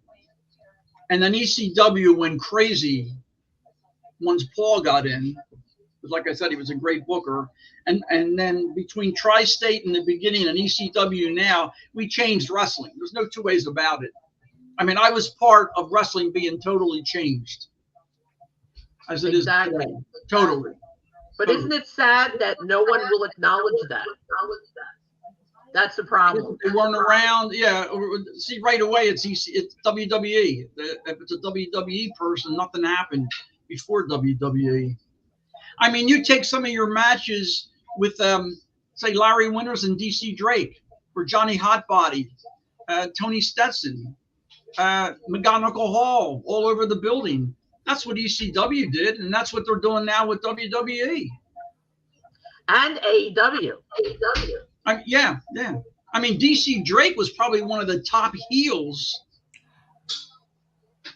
And then ECW went crazy once Paul got in. Like I said, he was a great booker. And then between Tri-State in the beginning and ECW now, we changed wrestling. There's no two ways about it. I mean, I was part of wrestling being totally changed. As it is today. Totally. But isn't it sad that no one will acknowledge that? That's the problem. They weren't around. Yeah. See, right away, it's WWE. If it's a WWE person, nothing happened before WWE. I mean, you take some of your matches with, say, Larry Winters and DC Drake, or Johnny Hotbody, Tony Stetson, McGonigal Hall, all over the building. That's what ECW did, and that's what they're doing now with WWE. And AEW. Yeah. I mean, DC Drake was probably one of the top heels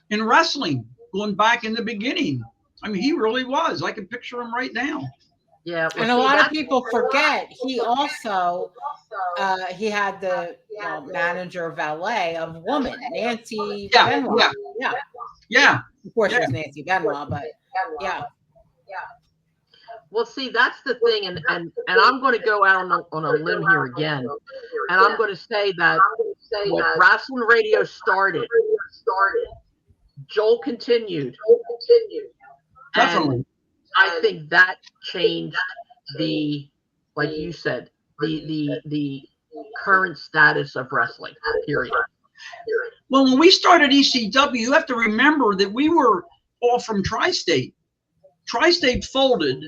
in wrestling going back in the beginning. I mean, he really was. I can picture him right now. Yeah, and a lot of people forget he also he had the manager valet of Woman, Nancy Benoit. Yeah. Of course, it was Nancy Benoit, but yeah. Well, see, that's the thing, and I'm going to go out on a limb here again, and I'm going to say that when Rasslin Radio started, Joel continued. Definitely. And I think that changed the, like you said, the current status of wrestling, period. Well, when we started ECW, you have to remember that we were all from Tri-State. Tri-State folded,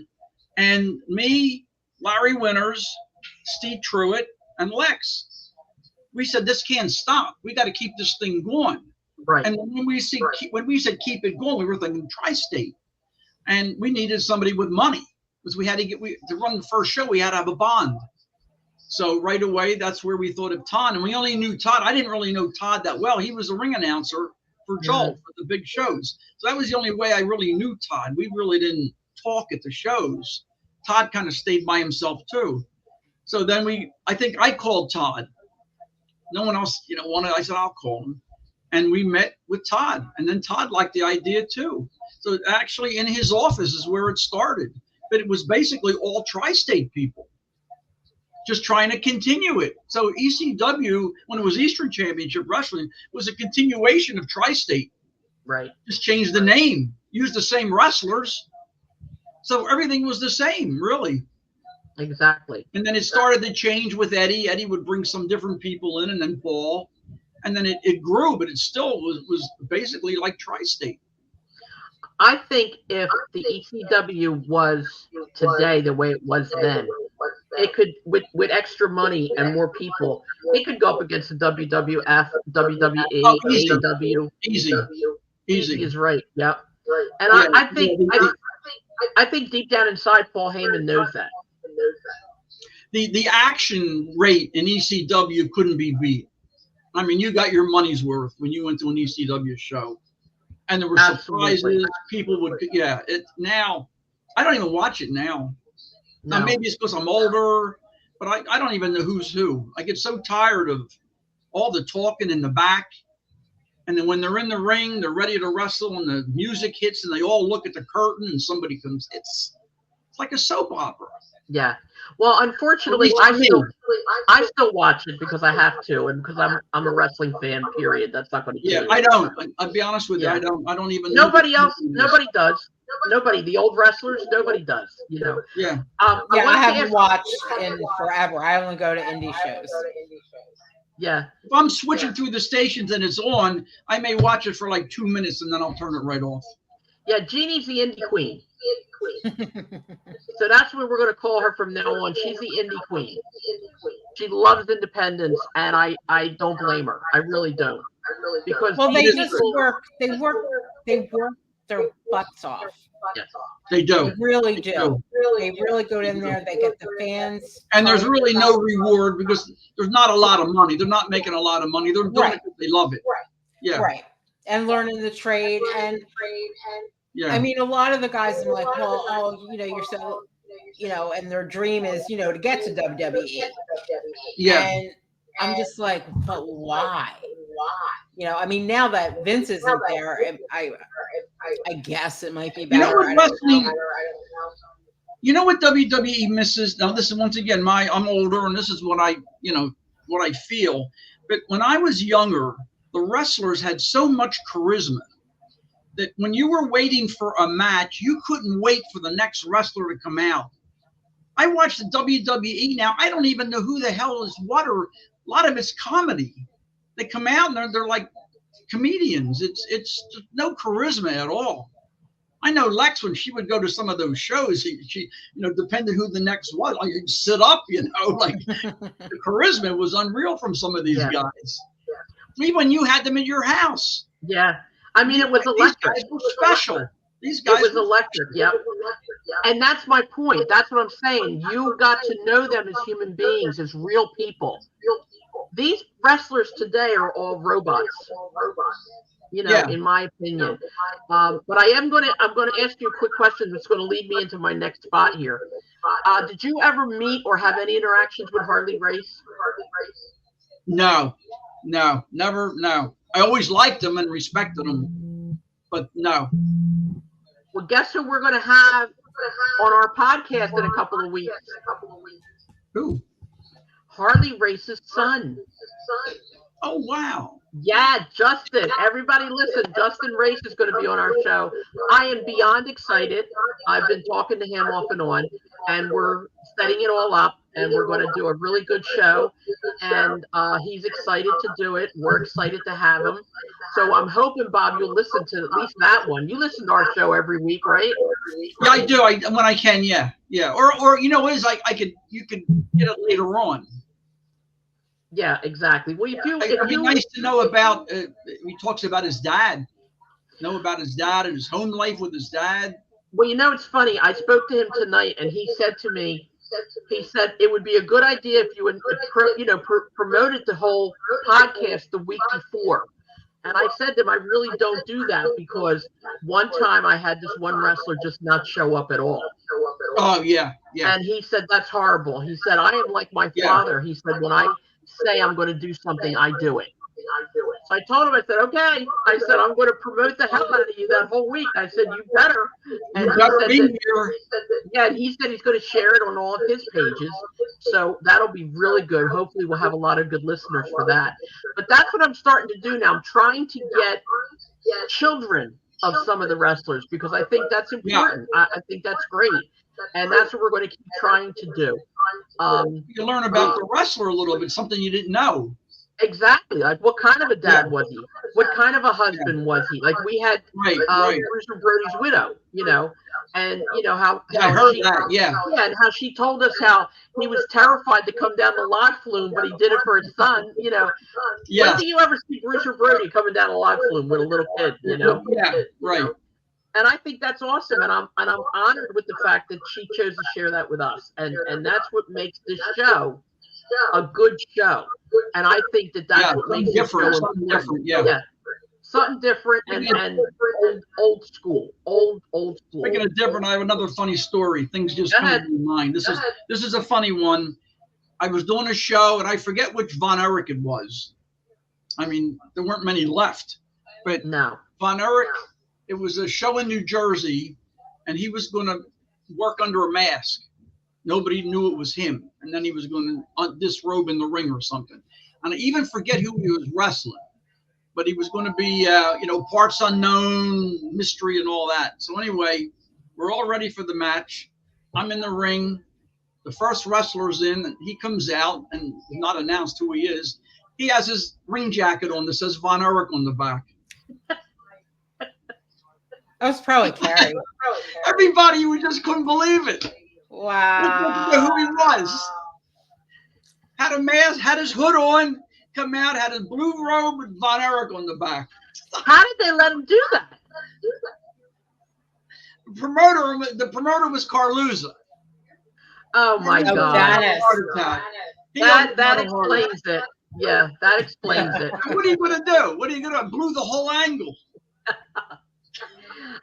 and me, Larry Winters, Steve Truitt, and Lex, we said, this can't stop. We got to keep this thing going. Right. And when we said keep it going, we were thinking Tri-State. And we needed somebody with money because we had to to run the first show, we had to have a bond. So right away, that's where we thought of Todd. And we only knew Todd. I didn't really know Todd that well. He was a ring announcer for Joel for the big shows. So that was the only way I really knew Todd. We really didn't talk at the shows. Todd kind of stayed by himself too. So then I think I called Todd. No one else, wanted. I said, I'll call him. And we met with Todd. And then Todd liked the idea too. So actually in his office is where it started. But it was basically all Tri-State people just trying to continue it. So ECW, when it was Eastern Championship Wrestling, was a continuation of Tri-State. Right. Just changed the name, used the same wrestlers. So everything was the same, really. Exactly. And then it started to change with Eddie. Eddie would bring some different people in, and then Paul. And then it grew, but it still was basically like Tri-State. I think if the ECW was today the way it was then, it could, with extra money and more people, it could go up against the WWF, WWE, AEW. Easy is right. Yep. And I think deep down inside, Paul Heyman knows that. The action rate in ECW couldn't be beat. I mean, you got your money's worth when you went to an ECW show. And there were surprises. People would, now, I don't even watch it now. No. Now, maybe it's because I'm older, but I don't even know who's who. I get so tired of all the talking in the back. And then when they're in the ring, they're ready to wrestle, and the music hits, and they all look at the curtain, and somebody comes. It's like a soap opera. Yeah. Well, unfortunately, I still watch it because I have to, and because I'm a wrestling fan. Period. That's not going to change. Yeah, I don't. I'll be honest with you. I don't even. Nobody else. Nobody does. Nobody. The old wrestlers. Nobody does. Yeah. I haven't watched in forever. I only go to indie shows. Yeah. If I'm switching through the stations and it's on, I may watch it for like 2 minutes and then I'll turn it right off. Yeah, Jeannie's the indie queen. So that's what we're going to call her from now on. She's the indie queen. She loves independence, and I don't blame her. I really don't. Because they just work. They work their butts off. Yes. They do. They really do. They really go in there. They get the fans. And there's really no reward because there's not a lot of money. They're not making a lot of money. They're doing it because they love it. Right. Yeah. Right. And learning the trade. And yeah. I mean, a lot of the guys are like, well, you're so, and their dream is, to get to WWE. Yeah. And I'm just like, but why? I mean, now that Vince isn't there, I guess it might be better. You know what WWE misses? Now, this is once again I'm older, and this is what I feel. But when I was younger, the wrestlers had so much charisma that when you were waiting for a match, you couldn't wait for the next wrestler to come out. I watch the WWE now. I don't even know who the hell is what, or a lot of it's comedy. They come out and they're like comedians. It's no charisma at all. I know Lex, when she would go to some of those shows, she depending who the next was, like you'd sit up, like the charisma was unreal from some of these guys. Even when you had them in your house. Yeah. I mean, it was electric. These guys were special. These guys was electric. Yep. And that's my point. That's what I'm saying. You got to know them as human beings, as real people. These wrestlers today are all robots. in my opinion. But I'm going to ask you a quick question that's going to lead me into my next spot here. Did you ever meet or have any interactions with Harley Race? No, never, no. I always liked them and respected them, but no. Well, guess who we're going to have on our podcast in a couple of weeks? Who? Harley Race's son. Oh, wow. Yeah, Justin. Everybody listen. Justin Race is going to be on our show. I am beyond excited. I've been talking to him off and on, and we're setting it all up, and we're going to do a really good show. And he's excited to do it. We're excited to have him. So I'm hoping, Bob, you'll listen to at least that one. You listen to our show every week, right? Yeah, I do. When I can, yeah. Or you know what is you could get it later on. Yeah, exactly. Well, it'd be nice to know about. He talks about his dad. Know about his dad and his home life with his dad. Well, it's funny. I spoke to him tonight, and he said to me, he said it would be a good idea if you would, promoted the whole podcast the week before. And I said to him, I really don't do that because one time I had this one wrestler just not show up at all. Oh yeah. And he said that's horrible. He said I am like my father. He said when I say I'm going to do something, I do it. So I told him, I said, okay. I said, I'm going to promote the hell out of you that whole week. I said, you better. And you better be here. Yeah, and he said he's going to share it on all of his pages. So that'll be really good. Hopefully we'll have a lot of good listeners for that. But that's what I'm starting to do now. I'm trying to get children of some of the wrestlers because I think that's important. I think that's great. And that's what we're going to keep trying to do. You learn about the wrestler a little bit, something you didn't know. Exactly. Like, what kind of a dad was he? What kind of a husband was he? Like, we had Bruiser Brody's widow, and how I heard that, yeah, and how she told us how he was terrified to come down the log flume, but he did it for his son, Yeah. When do you ever see Bruiser Brody coming down a log flume with a little kid, Yeah, right. And I think that's awesome, and I'm honored with the fact that she chose to share that with us, and that's what makes this show a good show. And I think that's what makes it something different. Yeah, something different and old school. Speaking of different, I have another funny story. Things just come to my mind. This is a funny one. I was doing a show, and I forget which Von Erich it was. I mean, there weren't many left, but no. Von Erich. It was a show in New Jersey, and he was going to work under a mask. Nobody knew it was him. And then he was going to disrobe in the ring or something. And I even forget who he was wrestling. But he was going to be, parts unknown, mystery and all that. So anyway, we're all ready for the match. I'm in the ring. The first wrestler's in, and he comes out and not announced who he is. He has his ring jacket on that says Von Erich on the back. That was probably Carrie. Everybody, we just couldn't believe it. Wow. Who he was. Had a mask, had his hood on, come out, had his blue robe with Von Erich on the back. How did they let him do that? The promoter was Carluza. Oh my God. Dennis. That explains it. Yeah, that explains it. What are you going to do? What are you going to blew the whole angle?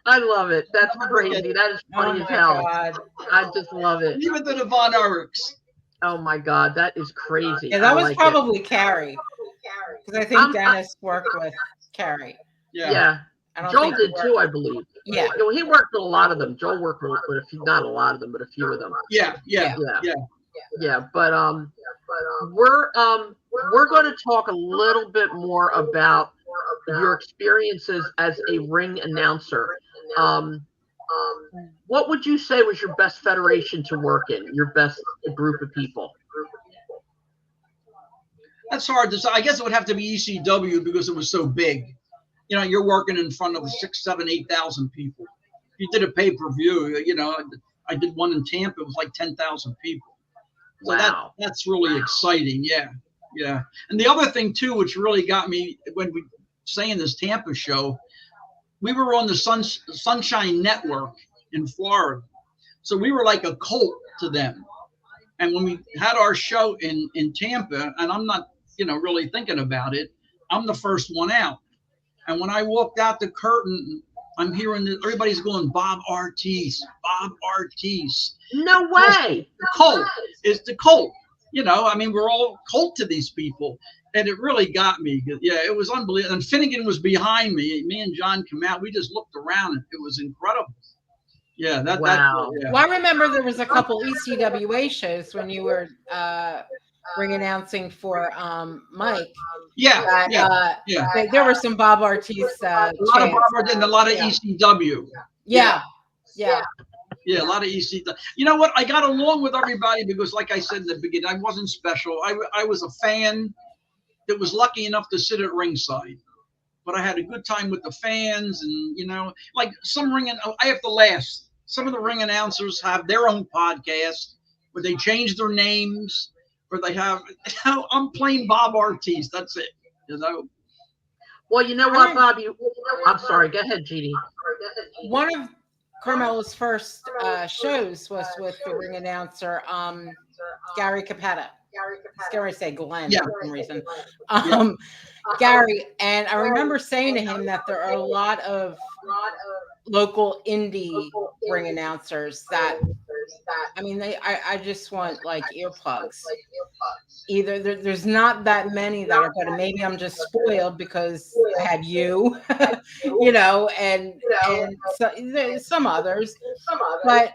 I love it. That's crazy. That is funny as hell. God. I just love it. Even to the Von Erichs. Oh my God, that is crazy. Yeah, that was probably Carrie. Because I think Dennis worked with Carrie. Yeah. Joel did too, I believe. Yeah. He worked with a lot of them. Joel worked with a few, not a lot of them, but a few of them. Yeah. But we're going to talk a little bit more about your experiences as a ring announcer. What would you say was your best federation to work in? Your best group of people? That's hard to say. I guess it would have to be ECW because it was so big. You're working in front of 6,000, 7,000, 8,000 people. If you did a pay-per-view, I did one in Tampa. It was like 10,000 people. So wow. That's really exciting. Yeah. And the other thing too, which really got me when we saying this Tampa show, we were on the Sunshine Network in Florida. So we were like a cult to them. And when we had our show in Tampa, and I'm not, really thinking about it, I'm the first one out. And when I walked out the curtain, I'm hearing that everybody's going, Bob Artiste, Bob Artiste. No way. The cult. It's the cult. I mean, we're all cult to these people. And it really got me. Yeah, it was unbelievable. And Finnegan was behind me. Me and John come out. We just looked around, and it was incredible. Yeah, Wow. Yeah. Well, I remember there was a couple ECWA shows when you were ring announcing for Mike. Yeah, There were some Bob Artiste. A lot of Bob Artiste and a lot of ECW. Yeah. Yeah, a lot of ECW. You know what? I got along with everybody because, like I said in the beginning, I wasn't special. I was a fan that was lucky enough to sit at ringside. But I had a good time with the fans, and like I have to last. Some of the ring announcers have their own podcast where they change their names, or they have. I'm playing Bob Artiste. That's it. Well, you know what, Bob? I'm sorry. Go ahead, Jeannie. One of Carmela's first shows was with the ring announcer Gary Capetta. I was going to say Glenn for some reason. Gary, and I remember saying to him that there are a lot of local indie ring announcers that, I mean, I just want like earplugs. Either there's not that many that are good, and maybe I'm just spoiled because I had you, and so, there's some others, but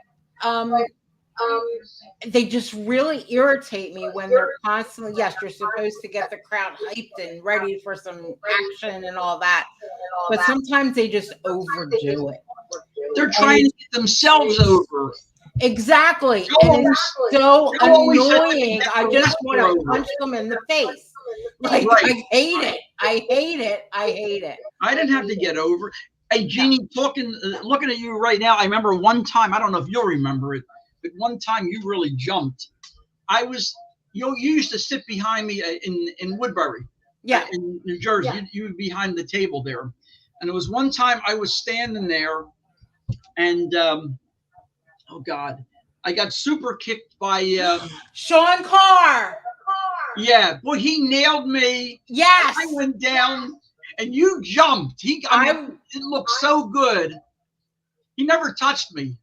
they just really irritate me when they're constantly, yes, you're supposed to get the crowd hyped and ready for some action and all that, but sometimes they just overdo it. They're trying to get themselves over. Exactly. And it's so annoying. I just want to punch them in the face. Like, I hate it. I hate it. I didn't have to get over. Hey, Jeannie, looking at you right now, I remember one time, I don't know if you'll remember it, but one time you really jumped. You used to sit behind me in Woodbury. Yeah. In New Jersey. Yeah. You were behind the table there. And it was one time I was standing there, and oh God, I got super kicked by Sean Carr. Yeah, boy, he nailed me. Yes. I went down, and you jumped. It looked so good. He never touched me.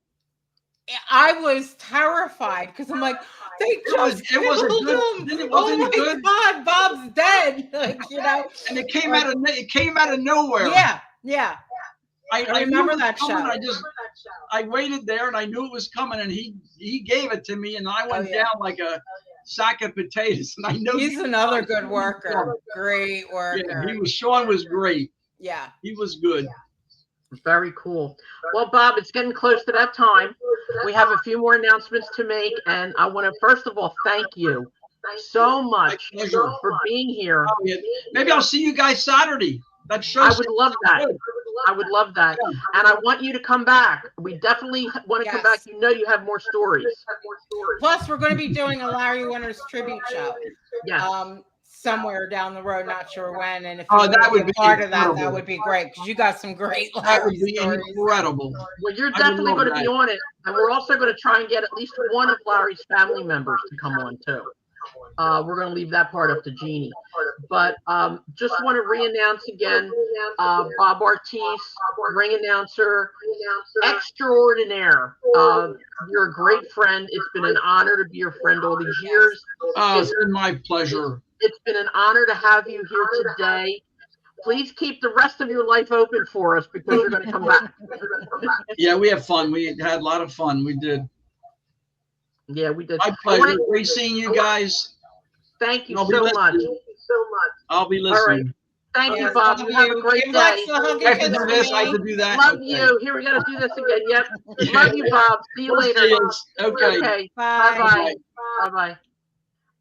I was terrified because I'm like, they just killed him. Oh my good. God, Bob's dead. And it came out of nowhere. Yeah. I remember that show. I waited there, and I knew it was coming, and he gave it to me, and I went down like a sack of potatoes. And I know he's another good worker. Great worker. Yeah, Sean was great. Yeah, he was good. Very cool. Well, Bob, it's getting close to that time. We have a few more announcements to make, and I want to first of all thank you so much for being here. Maybe I'll see you guys Saturday. That show. I would love that. I would love that. And I want you to come back. We definitely want to come back. You have more stories. Plus, we're going to be doing a Larry Winters tribute show. Yeah. Somewhere down the road, not sure when. And if that would be part of that would be great because you got some great Larry stories. Incredible. Well, you're definitely going to be on it. And we're also going to try and get at least one of Larry's family members to come on too. We're going to leave that part up to Jeannie. But just want to re-announce again, Bob Artiste, ring announcer, extraordinaire. You're a great friend. It's been an honor to be your friend all these years. It's been my pleasure. It's been an honor to have you here today. Please keep the rest of your life open for us because you're going to come back. Yeah, we have fun. We had a lot of fun. We did. Yeah, we did. My pleasure. Great seeing you guys. Thank you so much. I'll be listening. All right. Thank you, Bob. You have a great day. I have to do this. I have to do that. Love you. Here, we got to do this again. Yep. Love you, Bob. See you later. Okay. Bye. Bye.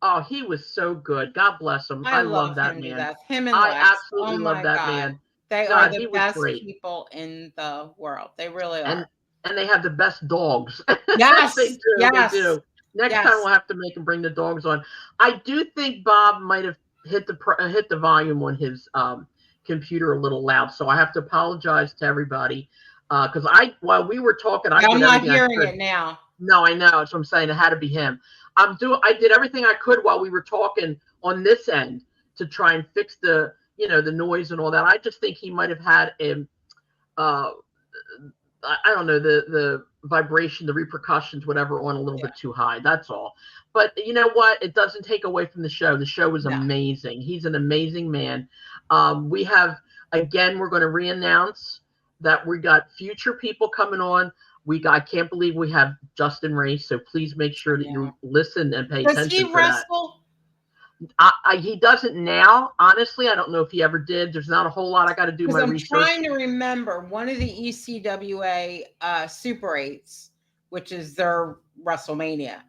Oh, he was so good. God bless him. I love that man. Him and I absolutely love that man. They are the best people in the world. They really are. And they have the best dogs. Yes. They do. Yes. They do. Next time we'll have to make him bring the dogs on. I do think Bob might have hit the volume on his computer a little loud, so I have to apologize to everybody because while we were talking, I'm not hearing it now. No, I know. That's what I'm saying. It had to be him. I did everything I could while we were talking on this end to try and fix the the noise and all that. I just think he might have had uh, I don't know, the vibration, the repercussions, whatever, on a little bit too high. That's all. But you know what? It doesn't take away from the show. The show is amazing. He's an amazing man. We have, again, we're going to re-announce that we got future people coming on. I can't believe we have Justin Race. So please make sure that you listen and pay attention to that. Does he wrestle? He doesn't now. Honestly, I don't know if he ever did. There's not a whole lot. I got to do my research. I'm trying to remember one of the ECWA Super 8s, which is their WrestleMania.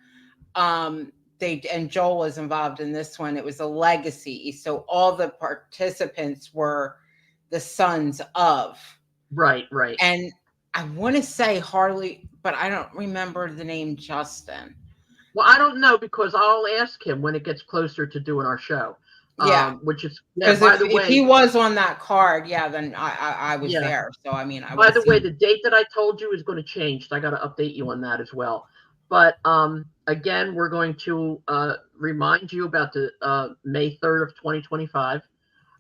And Joel was involved in this one. It was a legacy. So all the participants were the sons of. Right. And I want to say Harley, but I don't remember the name Justin. Well, I don't know, because I'll ask him when it gets closer to doing our show. Which is, by the way, if he was on that card, then I was there. So I mean, by the way, the date that I told you is going to change. So I got to update you on that as well. But again, we're going to remind you about the May 3rd of 2025.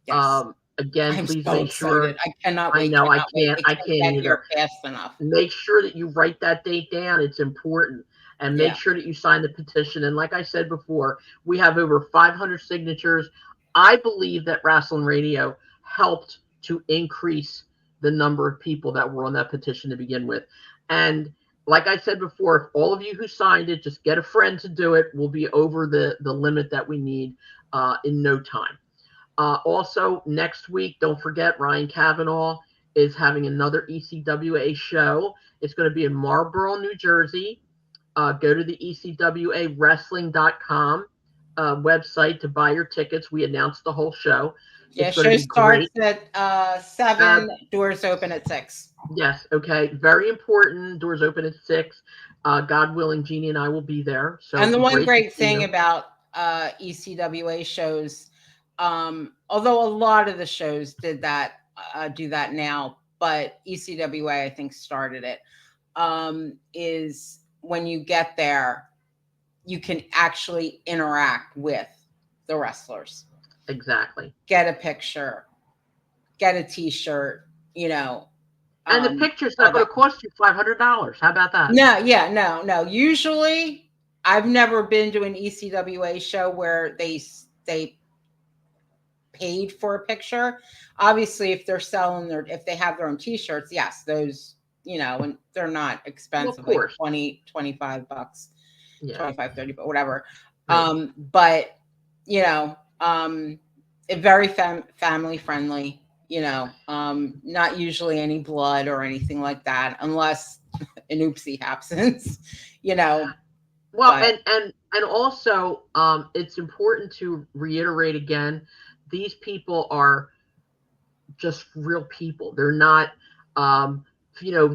Yes. Again, I'm please so make sure. excited. I cannot wait. I know. I can't get either. here fast enough. Make sure that you write that date down. It's important. And make sure that you sign the petition. And like I said before, we have over 500 signatures. I believe that Rasslin Radio helped to increase the number of people that were on that petition to begin with. And like I said before, if all of you who signed it, just get a friend to do it. We'll be over the limit that we need in no time. Also, next week, don't forget, Ryan Kavanaugh is having another ECWA show. It's going to be in Marlborough, New Jersey. Go to the ECWAwrestling.com website to buy your tickets. We announced the whole show. Yeah, show starts at 7, doors open at 6. Yes, okay. Very important. Doors open at 6. God willing, Jeannie and I will be there. So, and the one great thing about ECWA shows, although a lot of the shows do that now, but ECWA, I think, started it, is when you get there, you can actually interact with the wrestlers. Exactly. Get a picture, get a t-shirt, And the picture's not going to cost you $500. How about that? No. Usually, I've never been to an ECWA show where they paid for a picture. Obviously, if they're selling if they have their own t-shirts, yes, those, and they're not expensive, like $20, $25, 25, 30, but whatever. Right. But very family friendly, not usually any blood or anything like that, unless an oopsie happens, Well, and also, it's important to reiterate again, these people are just real people. They're not,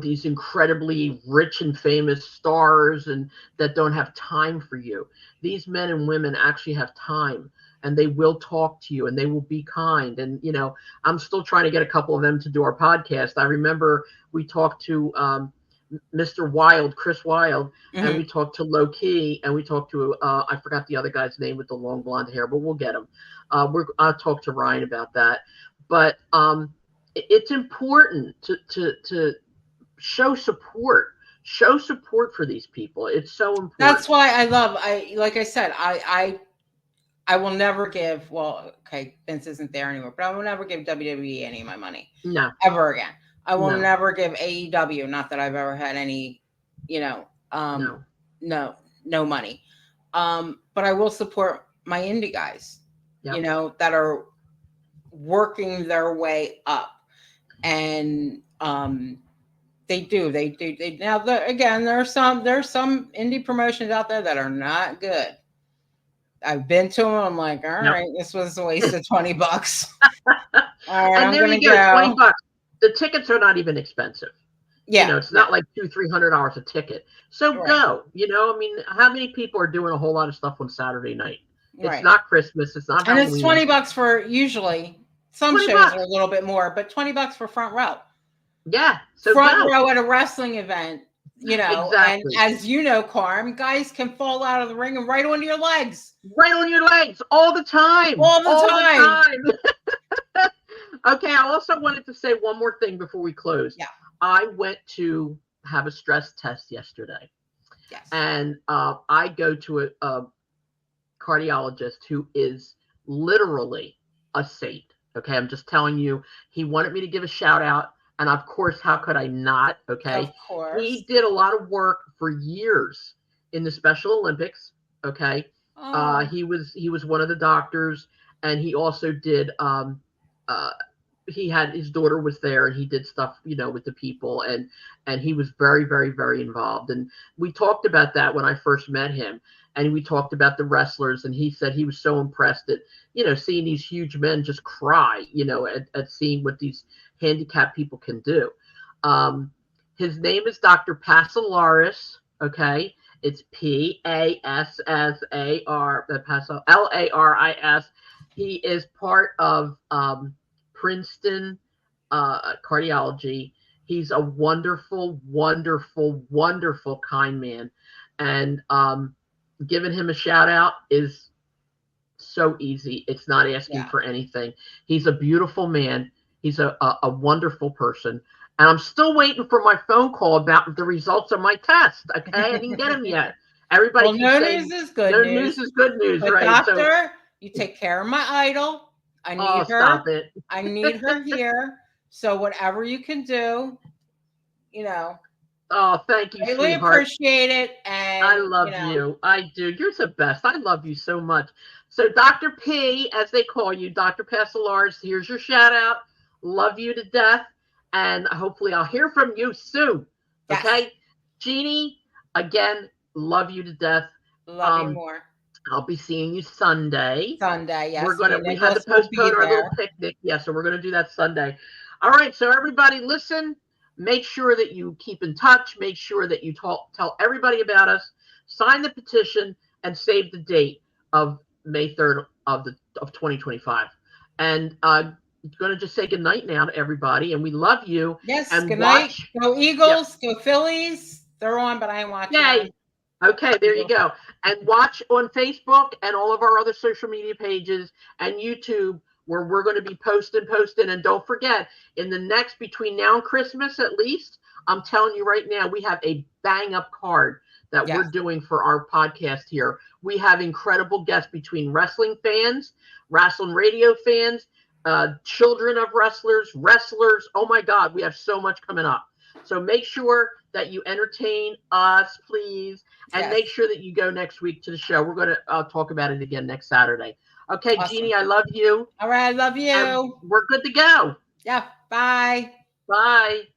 these incredibly rich and famous stars and that don't have time for you. These men and women actually have time, and they will talk to you, and they will be kind. And, I'm still trying to get a couple of them to do our podcast. I remember we talked to Mr. Wild, Chris Wild, and we talked to Low Key, and we talked to, I forgot the other guy's name with the long blonde hair, but we'll get him. I'll talk to Ryan about that. But it's important to show support for these people. It's so important. That's why like I said, I will never give, Vince isn't there anymore, but I will never give WWE any of my money. No. Ever again. I will never give AEW, not that I've ever had any, no money. But I will support my indie guys, that are working their way up. And they do. Now, again, there's some indie promotions out there that are not good. I've been to them. I'm like, all right, this was a waste of $20. All right, and there you go, $20. The tickets are not even expensive. Yeah, it's not like $200-$300 a ticket. So go. How many people are doing a whole lot of stuff on Saturday night? It's not Christmas. It's not Halloween. And it's $20 for usually. Some shows are a little bit more, but $20 for front row. Yeah. So front row at a wrestling event, Exactly. And as you know, Carm, guys can fall out of the ring and right onto your legs. Right on your legs all the time. All the time. Okay, I also wanted to say one more thing before we close. Yeah. I went to have a stress test yesterday. Yes. And I go to a cardiologist who is literally a saint. Okay, I'm just telling you, he wanted me to give a shout out. And of course, how could I not? Okay. Of course. He did a lot of work for years in the Special Olympics. Okay. Oh. He was one of the doctors, and he also did he had his daughter was there, and he did stuff, with the people, and he was very, very, very involved. And we talked about that when I first met him, and we talked about the wrestlers, and he said he was so impressed at, seeing these huge men just cry, at seeing what these handicapped people can do. His name is Dr. Pasalaris. Okay. It's Laris. He is part of Princeton cardiology. He's a wonderful, wonderful, wonderful, kind man. And giving him a shout out is so easy. It's not asking for anything. He's a beautiful man. He's a wonderful person. And I'm still waiting for my phone call about the results of my test. Okay, I didn't get them yet. Everybody well, no news is good no news. news is good news, But right? Doctor, you take care of my idol. I need her. Stop it. I need her here. So whatever you can do, Oh, thank you, I really sweetheart. Appreciate it. And I love you. I do. You're the best. I love you so much. So Dr. P, as they call you, Dr. Passalars, here's your shout out. Love you to death. And hopefully I'll hear from you soon. Yes. Okay? Jeannie, again, love you to death. Love you more. I'll be seeing you Sunday. Sunday, yes. We had to postpone our little picnic. Yeah, so we're gonna do that Sunday. All right, so everybody listen. Make sure that you keep in touch. Make sure that you tell everybody about us. Sign the petition and save the date of May 3rd of 2025. And going to just say good night now to everybody, and we love you. Yes, and good night. Go Eagles, go Phillies. They're on, but I ain't watching. Yay. Okay, there you go. And watch on Facebook and all of our other social media pages and YouTube, where we're going to be posting. And don't forget, in the next, between now and Christmas at least, I'm telling you right now, we have a bang up card that we're doing for our podcast here. We have incredible guests between wrestling fans, Rasslin Radio fans, children of wrestlers. Oh my God, we have so much coming up. So make sure that you entertain us, please, and make sure that you go next week to the show. We're going to talk about it again next Saturday. Okay, awesome. Jeannie, I love you. All right, I love you. And we're good to go. Yeah, bye. Bye.